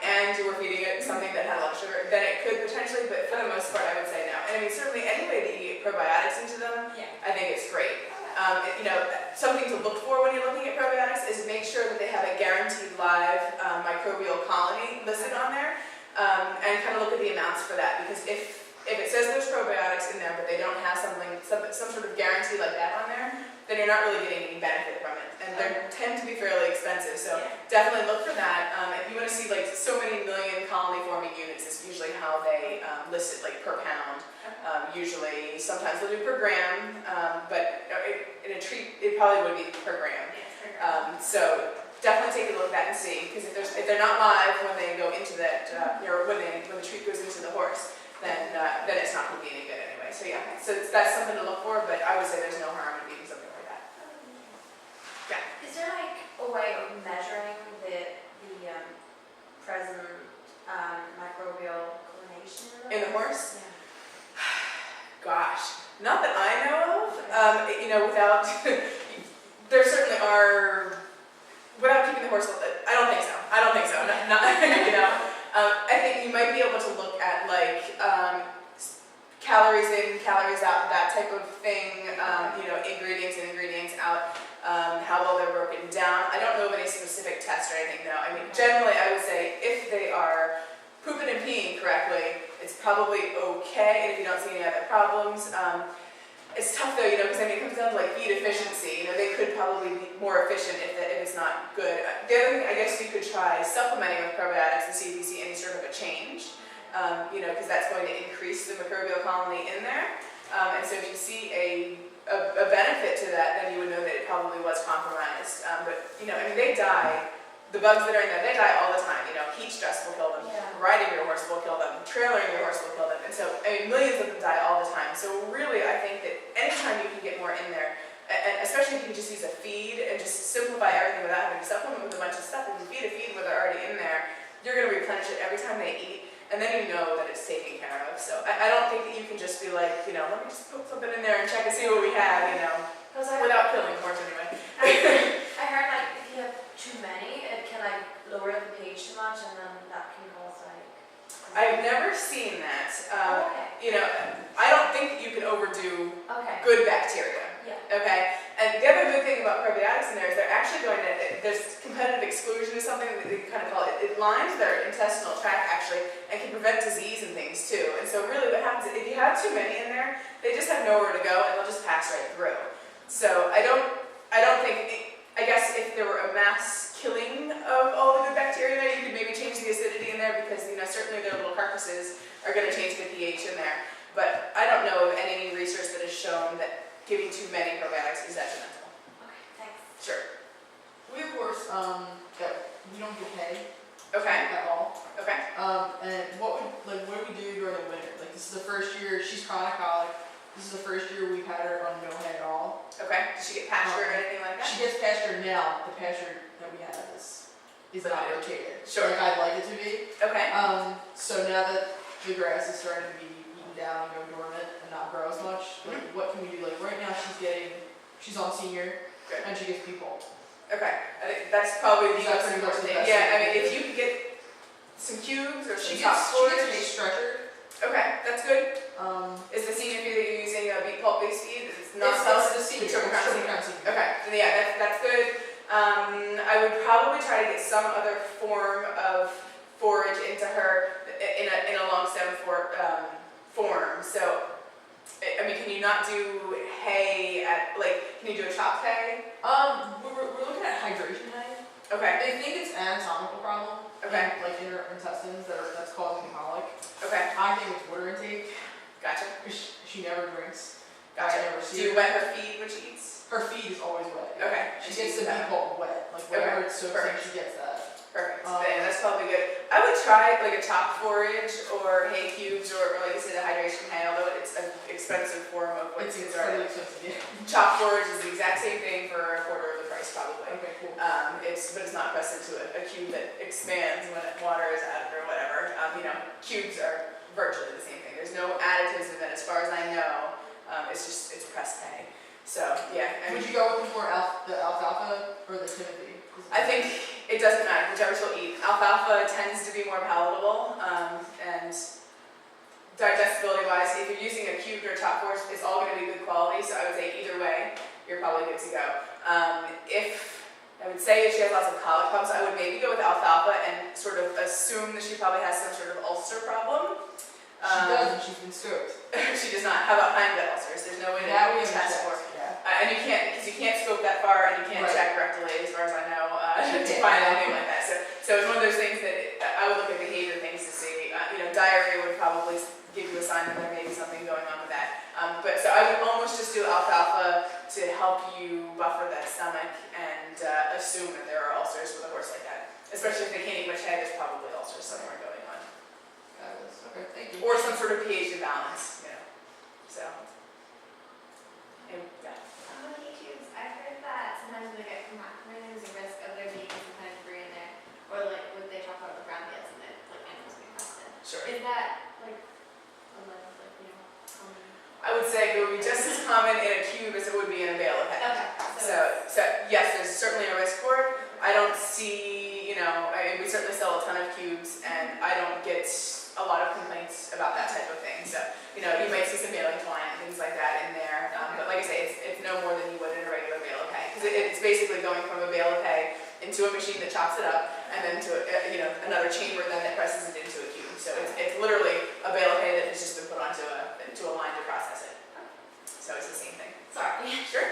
and you were feeding it something that had a lot of sugar, then it could potentially, but for the most part, I would say no. And I mean, certainly any way that you get probiotics into them, Yeah. I think it's great. You know, something to look for when you're looking at probiotics is make sure that they have a guaranteed live microbial colony listed on there, and kind of look at the amounts for that, because if it says there's probiotics in there, but they don't have some sort of guarantee like that on there, then you're not really getting any benefit from it. And they tend to be fairly expensive, so definitely look for that. If you want to see like so many million colony forming units, is usually how they list it, like per pound. Usually, sometimes they'll do per gram, but in a treat, it probably would be per gram. So definitely take a look at that and see, because if they're not live when they go into that, or when the treat goes into the horse, then it's not going to be any good anyway. So yeah, so that's something to look for, but I would say there's no harm in eating something like that. Is there like a way of measuring the present microbial clination In the horse? Yeah. Gosh, not that I know of. You know, without there certainly are. Without keeping the horse, I don't think so. I don't think so. Not you know. I think you might be able to look at like calories in, calories out, that type of thing. You know, ingredients in, ingredients out. How well they're broken down. I don't know of any specific test or anything. No. I mean, generally, I would say if they are pooping and peeing correctly, it's probably okay. And if you don't see any other problems. It's tough though, you know, because I mean, it comes down to like feed efficiency. You know, they could probably be more efficient if it's not good. The other thing, I guess you could try supplementing with probiotics and see if you see any sort of a change. You know, because that's going to increase the microbial colony in there. And so if you see a benefit to that, then you would know that it probably was compromised. But you know, I mean, they die. The bugs that are in there, they die all the time. You know, heat stress will kill them. Yeah. Riding your horse will kill them. Trailering your horse will kill them. And so, I mean, millions of them die all the time. So really, I think that anytime you can get more in there, and especially if you can just use a feed and just simplify everything without having to supplement with a bunch of stuff, if you feed a feed where they're already in there, you're going to replenish it every time they eat, and then you know that it's taken care of. So I don't think that you can just be like, you know, let me just put something in there and check and see what we have, you know, without killing the horse anyway. I heard like if you have too many, it can like lower the pH too much, and then that can cause like. I've never seen that. Okay. You know, I don't think that you can overdo Okay. good bacteria. Yeah. Okay? And the other good thing about probiotics in there is they're actually going to, there's competitive exclusion is something that they kind of call it. It lines their intestinal tract actually and can prevent disease and things too. And so really what happens is if you have too many in there, they just have nowhere to go and they'll just pass right through. So I don't think, I guess if there were a mass killing of all the good bacteria there, you could maybe change the acidity in there because, you know, certainly their little carcasses are going to change the pH in there. But I don't know of any research that has shown that giving too many probiotics is detrimental. Okay. Thanks. Sure. We of course, that we don't get hay Okay. at all. Okay. And what do we do during the winter? Like this is the first year she's chronic colic. This is the first year we've had her on no hay at all. Okay. Does she get pasture or anything like that? She gets pasture now. The pasture that we have is not rotated. Sure. Like I'd like it to be. Okay. So now that the grass is starting to be eaten down and go dormant and not grow as much, like what can we do? Like right now she's on senior Good. and she gets people. Okay. I think that's probably the That's most pretty much important the thing. best Yeah. I thing mean, to if do. you could get some cubes or some She top gets forage. hay stretchered. Okay, that's good. Um, Is the senior feed that you're using a beet pulp based feed? It's not it's the senior, triple crown triple senior. crown senior. Okay, then yeah, that's good. I would probably try to get some other form of forage into her in a long stem form. So, I mean, can you not do hay at, like, can you do a chopped hay? We're looking at hydration hay. Okay, I think it's an anatomical problem. Okay. Like in her intestines that's causing colic. okay, I think it's water intake, gotcha, because she never drinks. gotcha. I never Do see you her. wet her feed when she eats? Her feed is always wet. Okay. She gets the beet pulp wet. Like whatever it's soaked in, perfect. she gets that. Perfect, Um, then that's probably good. I would try like a chopped forage or hay cubes or like I said, a hydration hay, although it's an expensive form of what It's kids are. incredibly expensive, yeah. Chopped forage is the exact same thing for a quarter of the price probably. Okay, cool. But it's not pressed into a cube that expands when water is added or whatever. Cubes are virtually the same thing. There's no additives in it as far as I know. It's pressed hay. So yeah, I mean, Would you go with more the alfalfa or the Timothy? I think it doesn't matter, whichever she'll eat. Alfalfa tends to be more palatable, and digestibility-wise, if you're using a cubed or chopped forage, it's all going to be good quality, so I would say either way, you're probably good to go. I would say if she has lots of colic problems, I would maybe go with alfalfa and sort of assume that she probably has some sort of ulcer problem. She doesn't, she's been stoked. She does not. How about hind gut ulcers? There's no way to That we haven't test checked, for. yeah. And you can't, because you can't scope that far, and you can't Right. check rectally, as far as I know, to Yeah. find anything like that. So it's one of those things that I would look at behavior things to see. Diarrhea would probably give you a sign that there may be something going on with that. So I would almost just do alfalfa to help you buffer that stomach and assume that there are ulcers with a horse like that. Especially if they can't eat much hay, there's probably ulcers somewhere going on. Fabulous. Okay, thank you. Or some sort of pH imbalance, So, yeah. On the hay tubes, I've heard that sometimes when they get compact, there's a risk of there being some kind of debris in there, or like when they talk about the ground beds and like animals being busted. Sure. Is that like common? I would say it would be just as common in a cube as it would be in a bale of hay. Okay. So yes, there's certainly a risk for it. I don't see, we certainly sell a ton of cubes, and I don't get a lot of complaints about that type of thing. So, you might see some baling twine and things like that in there. But like I say, it's no more than you would in a regular bale of hay. Because it's basically going from a bale of hay into a machine that chops it up, and then to another chamber then that presses it into a cube. So it's literally a bale of hay that has just been put onto a line to process it. So it's the same thing. Sorry. Sure.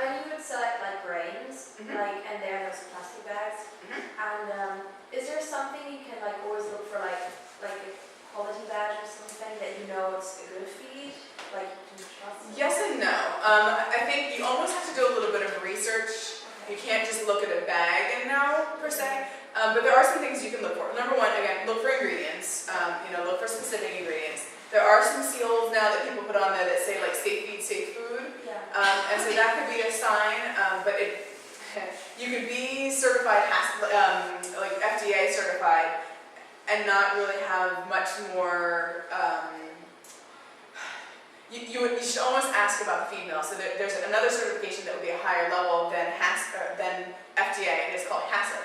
When you would select like grains, Mhm. and there are those plastic bags, Mhm. and is there something you can like always look for like a quality badge or something that you know it's a good feed, like you can trust? Yes and no. I think you almost have to do a little bit of research. You can't just look at a bag and know, per se. But there are some things you can look for. Number one, again, look for ingredients. Look for specific ingredients. There are some seals now that people put on there that say like safe feed, safe food. Yeah. And so that could be a sign, but you could be certified, like FDA certified, and not really have much more. You should almost ask about the feed mill. So there's another certification that would be a higher level than FDA, and it's called HACCP.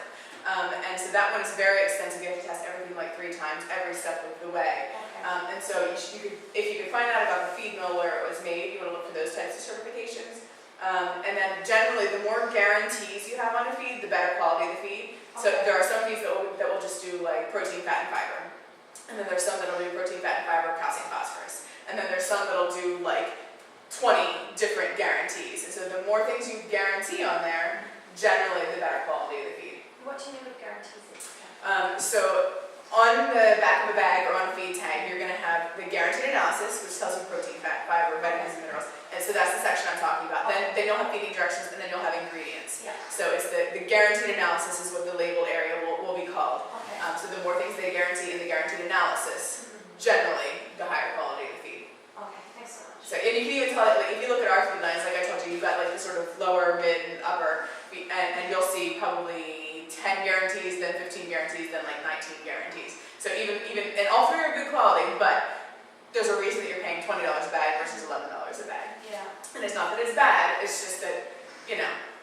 And so that one is very expensive. You have to test everything like 3 times, every step of the way. Okay. And so if you could find out about the feed mill where it was made, you want to look for those types of certifications. And then generally, the more guarantees you have on a feed, the better quality of the feed. So Okay. there are some feeds that will just do like protein, fat, and fiber. And then there's some that'll do protein, fat, and fiber, calcium, phosphorus. And then there's some that'll do like 20 different guarantees. And so the more things you guarantee on there, generally the better quality of the feed. What do you mean with guarantees? So on the back of the bag or on a feed tag, you're going to have the guaranteed analysis, which tells you protein, fat, fiber, vitamins, and minerals. And so that's the section I'm talking about. Then you'll have feeding directions, and then you'll have ingredients. Yeah. So it's the guaranteed analysis is what the labeled area will be called. Okay. So the more things they guarantee in the guaranteed analysis, generally the higher quality of the feed. Okay, thanks so much. So, and you can even tell it, like if you look at our food lines, like I told you, you've got like the sort of lower, mid, and upper, and you'll see probably 10 guarantees, then 15 guarantees, then like 19 guarantees. So even, and all 3 are good quality, but there's a reason that you're paying $20 a bag versus $11 a bag. Yeah. And it's not that it's bad, it's just that,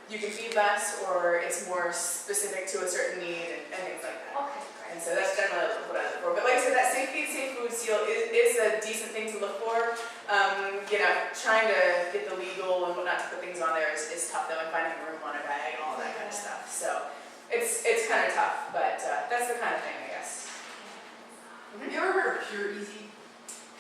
you can feed less, or it's more specific to a certain need and things like that. Okay, great. And so that's generally what I look for. But like I said, that safe feed, safe food seal is a decent thing to look for. Trying to get the legal and whatnot to put things on there is tough though, and finding room on a bag and all that kind of stuff. So it's kind of tough, but that's the kind of thing, I guess. Have you ever heard of Pure Easy?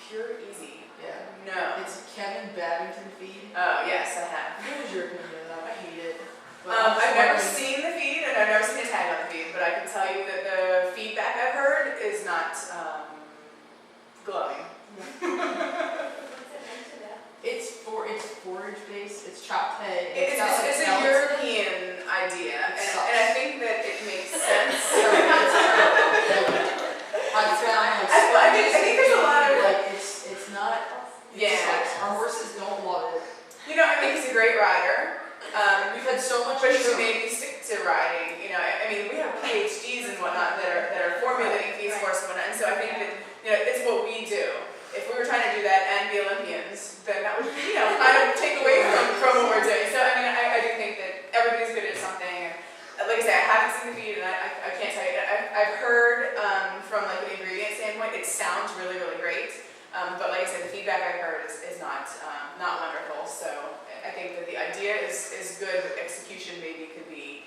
Pure Easy. Yeah. No. It's Kevin Babington feed. Oh, yes, I have. What was your opinion of that? I hate it. I've never seen the feed, and I've never seen a tag on the feed, but I can tell you that the feedback I've heard is not glowing. What's it meant to do? It's forage based. It's chopped hay. It's got, like, a pellets. European idea, It and I think that it makes sense. I've found like I think there's a lot of like it's not. Yeah. Our horses don't love it. I think he's a great rider. We've had so much. But he should maybe stick to riding. I mean, we have PhDs and whatnot that are formulating feeds for us and whatnot, and so I think that it's what we do. If we were trying to do that and be Olympians, then that would kind of take away from what we're doing. So I mean, I do think that everybody's good at something. Like I say, I haven't seen the feed, and I can't tell you. I've heard from like an ingredient standpoint, it sounds really really great. But like I said, the feedback I've heard is not wonderful. So I think that the idea is good, but execution maybe could be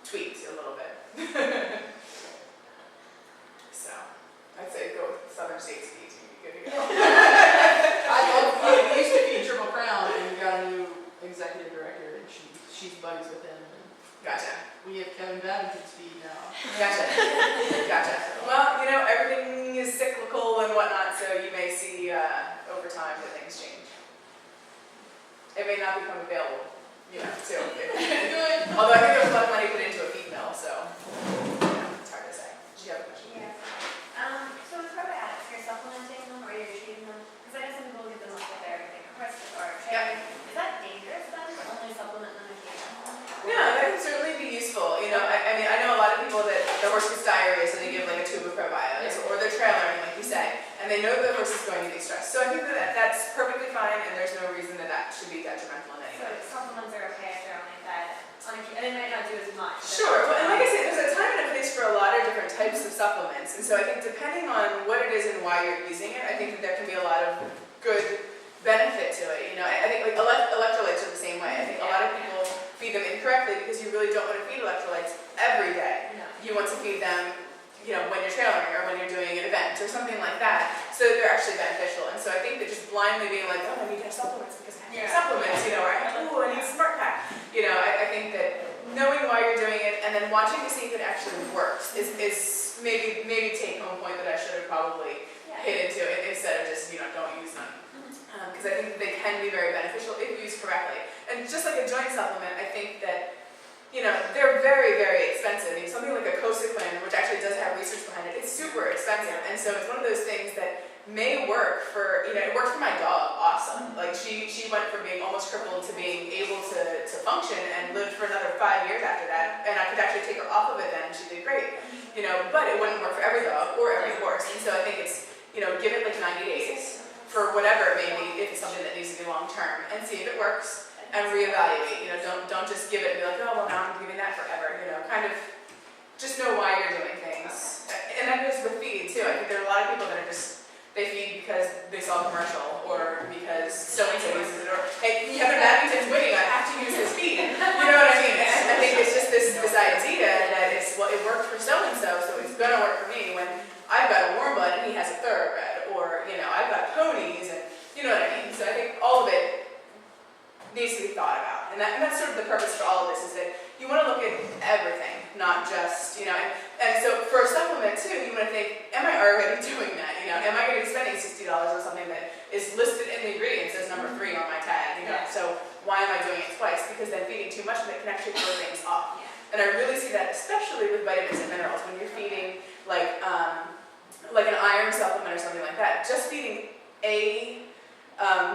tweaked a little bit. So I'd say go with Southern States feeds, you'd be good to go. I love. We used to feed Triple Crown, and we got a new executive director, and she's buddies with him. And Gotcha. we have Kevin Babington's feed now. Gotcha. Well, everything is cyclical and whatnot, so you may see over time that things change. It may not become available, too. Although I think there was a lot of money put into a feed mill, so it's hard to say. Did you have a question? Yeah. So with probiotics, you're supplementing them or you're treating them? Because I know some people get them like with everything, or Yeah. Is that dangerous then to only supplement them occasionally? Yeah, that can certainly be useful. I mean, I know a lot of people that the horse gets diarrhea, so they give like a tube of probiotics, or they're trailering, like you say, and they know the horse is going to be stressed. So I think that that's perfectly fine, and there's no reason that should be detrimental in any So way. supplements are okay if they're only fed on and they might not do as much. Sure, and like I said, there's a time and a place for a lot of different types of supplements, and so I think depending on what it is and why you're using it, I think that there can be a lot of good benefit to it. I think like electrolytes are the same way. I think a lot of people feed them incorrectly because you really don't want to feed electrolytes every day. No. You want to feed them, when you're trailering or when you're doing an event or something like that, so that they're actually beneficial. And so I think that just blindly being like, oh, I need to have supplements because I have supplements, or I need a smart pack. I think that knowing why you're doing it and then watching to see if it actually works is maybe take home point that I should have probably hit into it instead of just don't use them. Because I think that they can be very beneficial if used correctly. And just like a joint supplement, I think that they're very, very expensive. Something like a Cosequin, which actually does have research behind it, it's super expensive. And so it's one of those things that may work for, it worked for my dog, awesome. Like she went from being almost crippled to being able to function and lived for another 5 years after that. And I could actually take her off of it then and she did great. But it wouldn't work for every dog or every horse. And so I think it's, give it like 90 days for whatever it may be, if it's something that needs to be long term, and see if it works. And reevaluate, don't just give it and be like, oh, well, now I'm giving that forever, kind of just know why you're doing things. And that goes with feed, too. I think there are a lot of people that are just, they feed because they saw a commercial, or because so-and-so uses it, or, hey, Kevin Babington's winning, I have to use his feed. You know what I mean? And I think it's just this idea that it worked for so-and-so, so it's going to work for me when I've got a warm blood and he has a thoroughbred, or, I've got ponies, and you know what I mean? So I think all of it needs to be thought about. And that's sort of the purpose for all of this, is that you want to look at everything, not just, and so for a supplement too, you want to think, am I already doing that? Am I going to be spending $60 on something that is listed in the ingredients as number 3 on my tag? So why am I doing it twice? Because then feeding too much of it can actually throw things off. And I really see that especially with vitamins and minerals, when you're feeding like an iron supplement or something like that. Just feeding a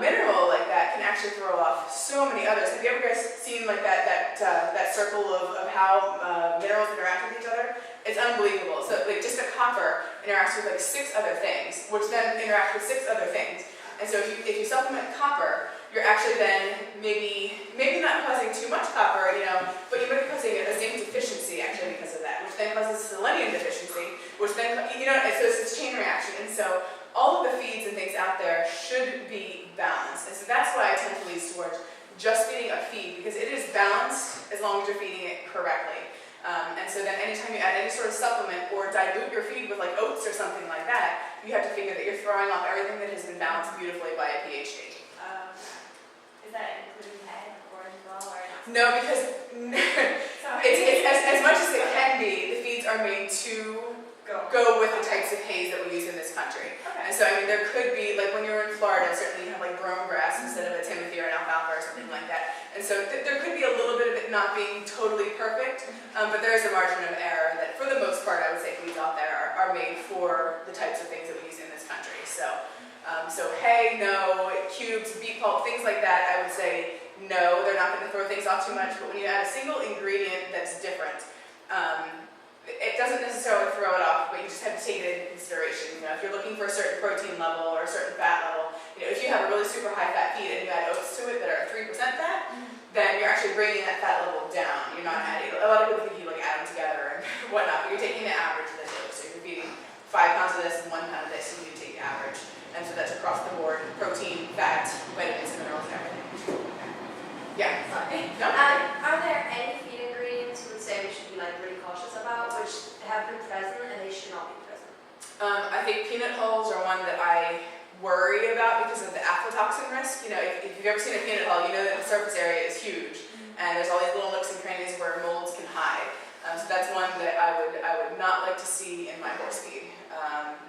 mineral like that can actually throw off so many others. Have you ever guys seen like that circle of how minerals interact with each other? It's unbelievable. So like just a copper interacts with like 6 other things, which then interact with 6 other things. And so if you supplement copper, you're actually then maybe not causing too much copper, but you might be causing a zinc deficiency actually because of that, which then causes selenium deficiency, which then, so it's this chain reaction. And so all of the feeds and things out there should be balanced. And so that's why I tend to lean towards just feeding a feed, because it is balanced as long as you're feeding it correctly. And so then anytime you add any sort of supplement or dilute your feed with like oats or something like that, you have to figure that you're throwing off everything that has been balanced beautifully by a pH change. Is that including egg or as well, or not? No, because it's as much as it can be, the feeds are made to go with the types of hays that we use in this country. And so, I mean, there could be, like when you're in Florida, certainly you have like brome grass instead of a timothy or an alfalfa or something like that. And so there could be a little bit of it not being totally perfect, but there is a margin of error that for the most part, I would say feeds out there are made for the types of things that we use in this country. So, so hay, no, cubes, beet pulp, things like that, I would say no, they're not going to throw things off too much, but when you add a single ingredient that's different, it doesn't necessarily throw it off, but you just have to take it into consideration. You know, if you're looking for a certain protein level or a certain fat level, you know, if you have a really super high fat feed and you add oats to it that are 3% fat, then you're actually bringing that fat level down. You're not adding, a lot of people think you like add them together and whatnot, but you're taking the average of the two. So if you're feeding 5 pounds of this and 1 pound of this, you need to take the average. And so that's across the board, protein, fat, vitamins, minerals, and everything. Yeah. Sorry. No? Are there any feed ingredients you would say we should be like really cautious about, which have been present and they should not be present? I think peanut hulls are one that I worry about because of the aflatoxin risk. You know, if you've ever seen a peanut hull, you know that the surface area is huge, and there's all these little nooks and crannies where molds can hide. So that's one that I would not like to see in my horse feed.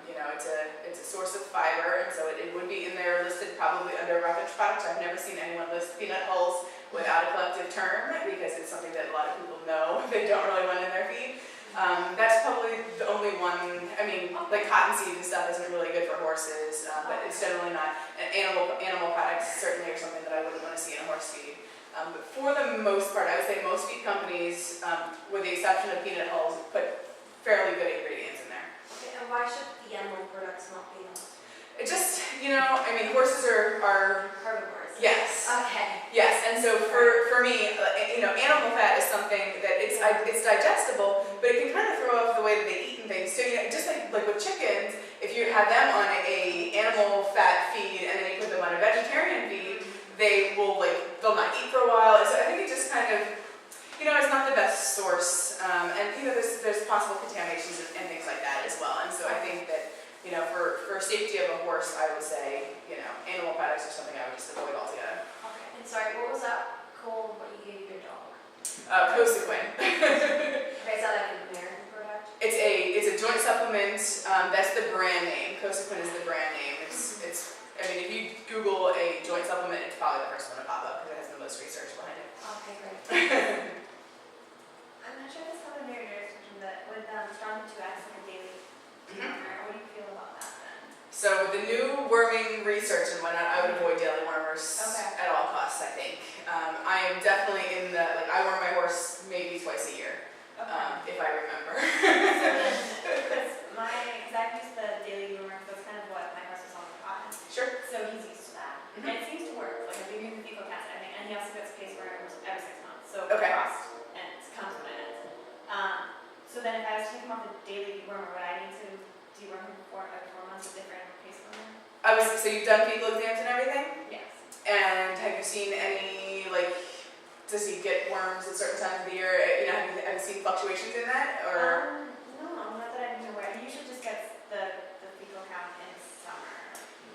You know, it's a source of fiber, and so it would be in there listed probably under reference products. I've never seen anyone list peanut hulls without a collective term because it's something that a lot of people know they don't really want in their feed. That's probably the only one. I mean, like cottonseed and stuff isn't really good for horses, but it's generally not. And animal products certainly are something that I wouldn't want to see in a horse feed. But for the most part, I would say most feed companies, with the exception of peanut hulls, put fairly good ingredients in there. Okay, and why should the animal products not be on? It just, you know, I mean, horses are Herbivores. yes. Okay. Yes, and so for me, you know, animal fat is something that it's digestible, but it can kind of throw off the way that they eat and things. So, you know, just like with chickens, if you have them on a animal fat feed and then you put them on a vegetarian feed, they'll not eat for a while. And so I think it just kind of, you know, it's not the best source. And, you know, there's possible contaminations and things like that as well. And so I think that, you know, for safety of a horse, I would say, you know, animal products are something I would just avoid altogether. Okay. And sorry, what was that called? What you gave your dog? Cosequin. Okay, is that like an American product? It's a joint supplement. That's the brand name. Cosequin is the brand name. It's. I mean, if you Google a joint supplement, it's probably the first one to pop up because it has the most research behind it. Okay, great. I'm not sure if this comes under your jurisdiction, but with strong 2X and a daily dewormer, what do you feel about that then? So with the new worming research and whatnot, I would avoid daily wormers at all costs, I think. I am definitely in the, like, I worm my horse maybe twice a year, if I remember. Because I've used the daily dewormer, so that's kind of what my horse was on the cotton. Sure. So he's used to that. And it seems to work. Like I've been using fecal cast, I think, and he also gets case worms every 6 months. So frost ends, comes when it ends. So then if I was to take him off the daily dewormer, would I need to deworm him every 4 months with different case worms? So you've done fecal exams and everything? Yes. And have you seen any, like, does he get worms at certain times of the year? You know, have you seen fluctuations in that? Or No, not that I'm aware. He usually just gets the fecal count in summer.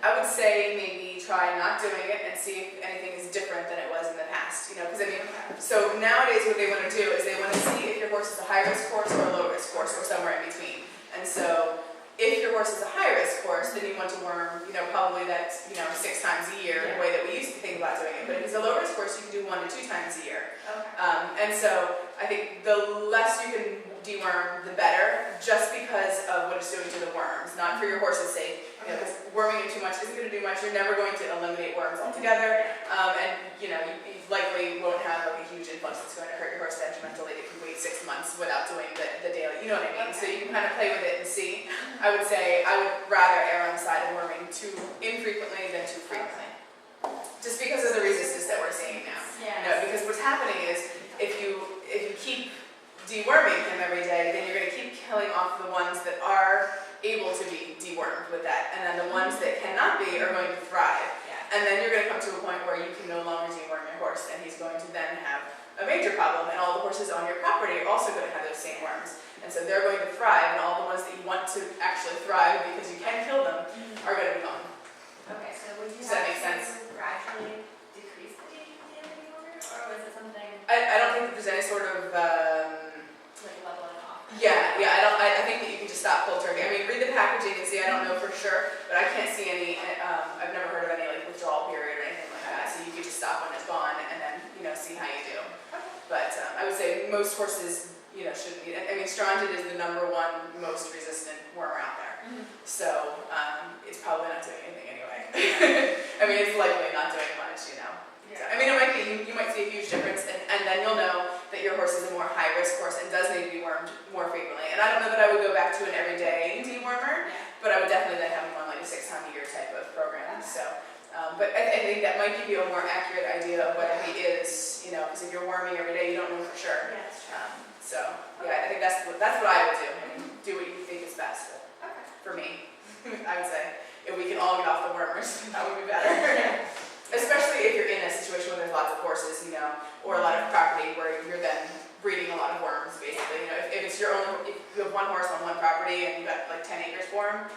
I would say maybe try not doing it and see if anything is different than it was in the past. You know, because I mean, so nowadays what they want to do is they want to see if your horse is a high-risk horse or a low-risk horse or somewhere in between. And so if your horse is a high-risk horse, then you want to worm, you know, probably that's, you know, 6 times a year, the way that we used to think about doing it. But if it's a low-risk horse, you can do 1 to 2 times a year. Okay. And so I think the less you can deworm, the better, just because of what it's doing to the worms, not for your horse's sake. You know, because worming it too much isn't going to do much. You're never going to eliminate worms altogether, and you know you likely won't have like a huge influx that's going to hurt your horse detrimentally if you wait 6 months without doing the daily. You know what I mean? So you can kind of play with it and see. I would say I would rather err on the side of worming too infrequently than too frequently, just because of the resistance that we're seeing now. You know, because what's happening is if you keep deworming him every day, then you're going to keep killing off the ones that are able to be dewormed with that, and then the ones that cannot be are going to thrive. And then you're going to come to a point where you can no longer deworm your horse, and he's going to then have a major problem, and all the horses on your property are also going to have those same worms. And so they're going to thrive, and all the ones that you want to actually thrive because you can kill them are going to be gone. Okay, so would you Does that have make sense? to gradually decrease the daily order, or was it something I don't think that there's any sort of, like leveling off? yeah, I think that you can just stop cold turkey. I mean, read the packaging and see, I don't know for sure, but I can't see any, I've never heard of any like withdrawal period or anything like that, so you could just stop when it's gone and then, see how you do. But I would say most horses, shouldn't eat it. I mean, strongyl is the #1 most resistant worm out there. So it's probably not doing anything anyway. I mean, it's likely not doing much, So, I mean, it might be, you might see a huge difference, and then you'll know that your horse is a more high-risk horse and does need to be wormed more frequently. And I don't know that I would go back to an everyday dewormer, but I would definitely then have him on like a 6 times a year type of program. So, but I think that might give you a more accurate idea of whether he is, because if you're worming every day, you don't know for sure. Yeah, that's true. So, yeah, I think that's what I would do. I mean, do what you think is best. Okay. For me, I would say, if we can all get off the wormers, that would be better. Especially if you're in a situation where there's lots of horses, or a lot of property where you're then breeding a lot of worms, basically. If it's your own, if you have one horse on one property and you've got like 10 acres for him,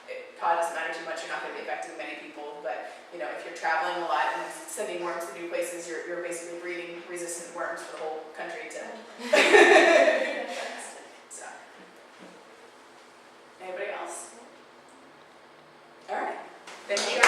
it probably doesn't matter too much. You're not going to be affecting many people. But, if you're traveling a lot and sending worms to new places, you're basically breeding resistant worms for the whole country to. So. Anybody else? All right. Thank you.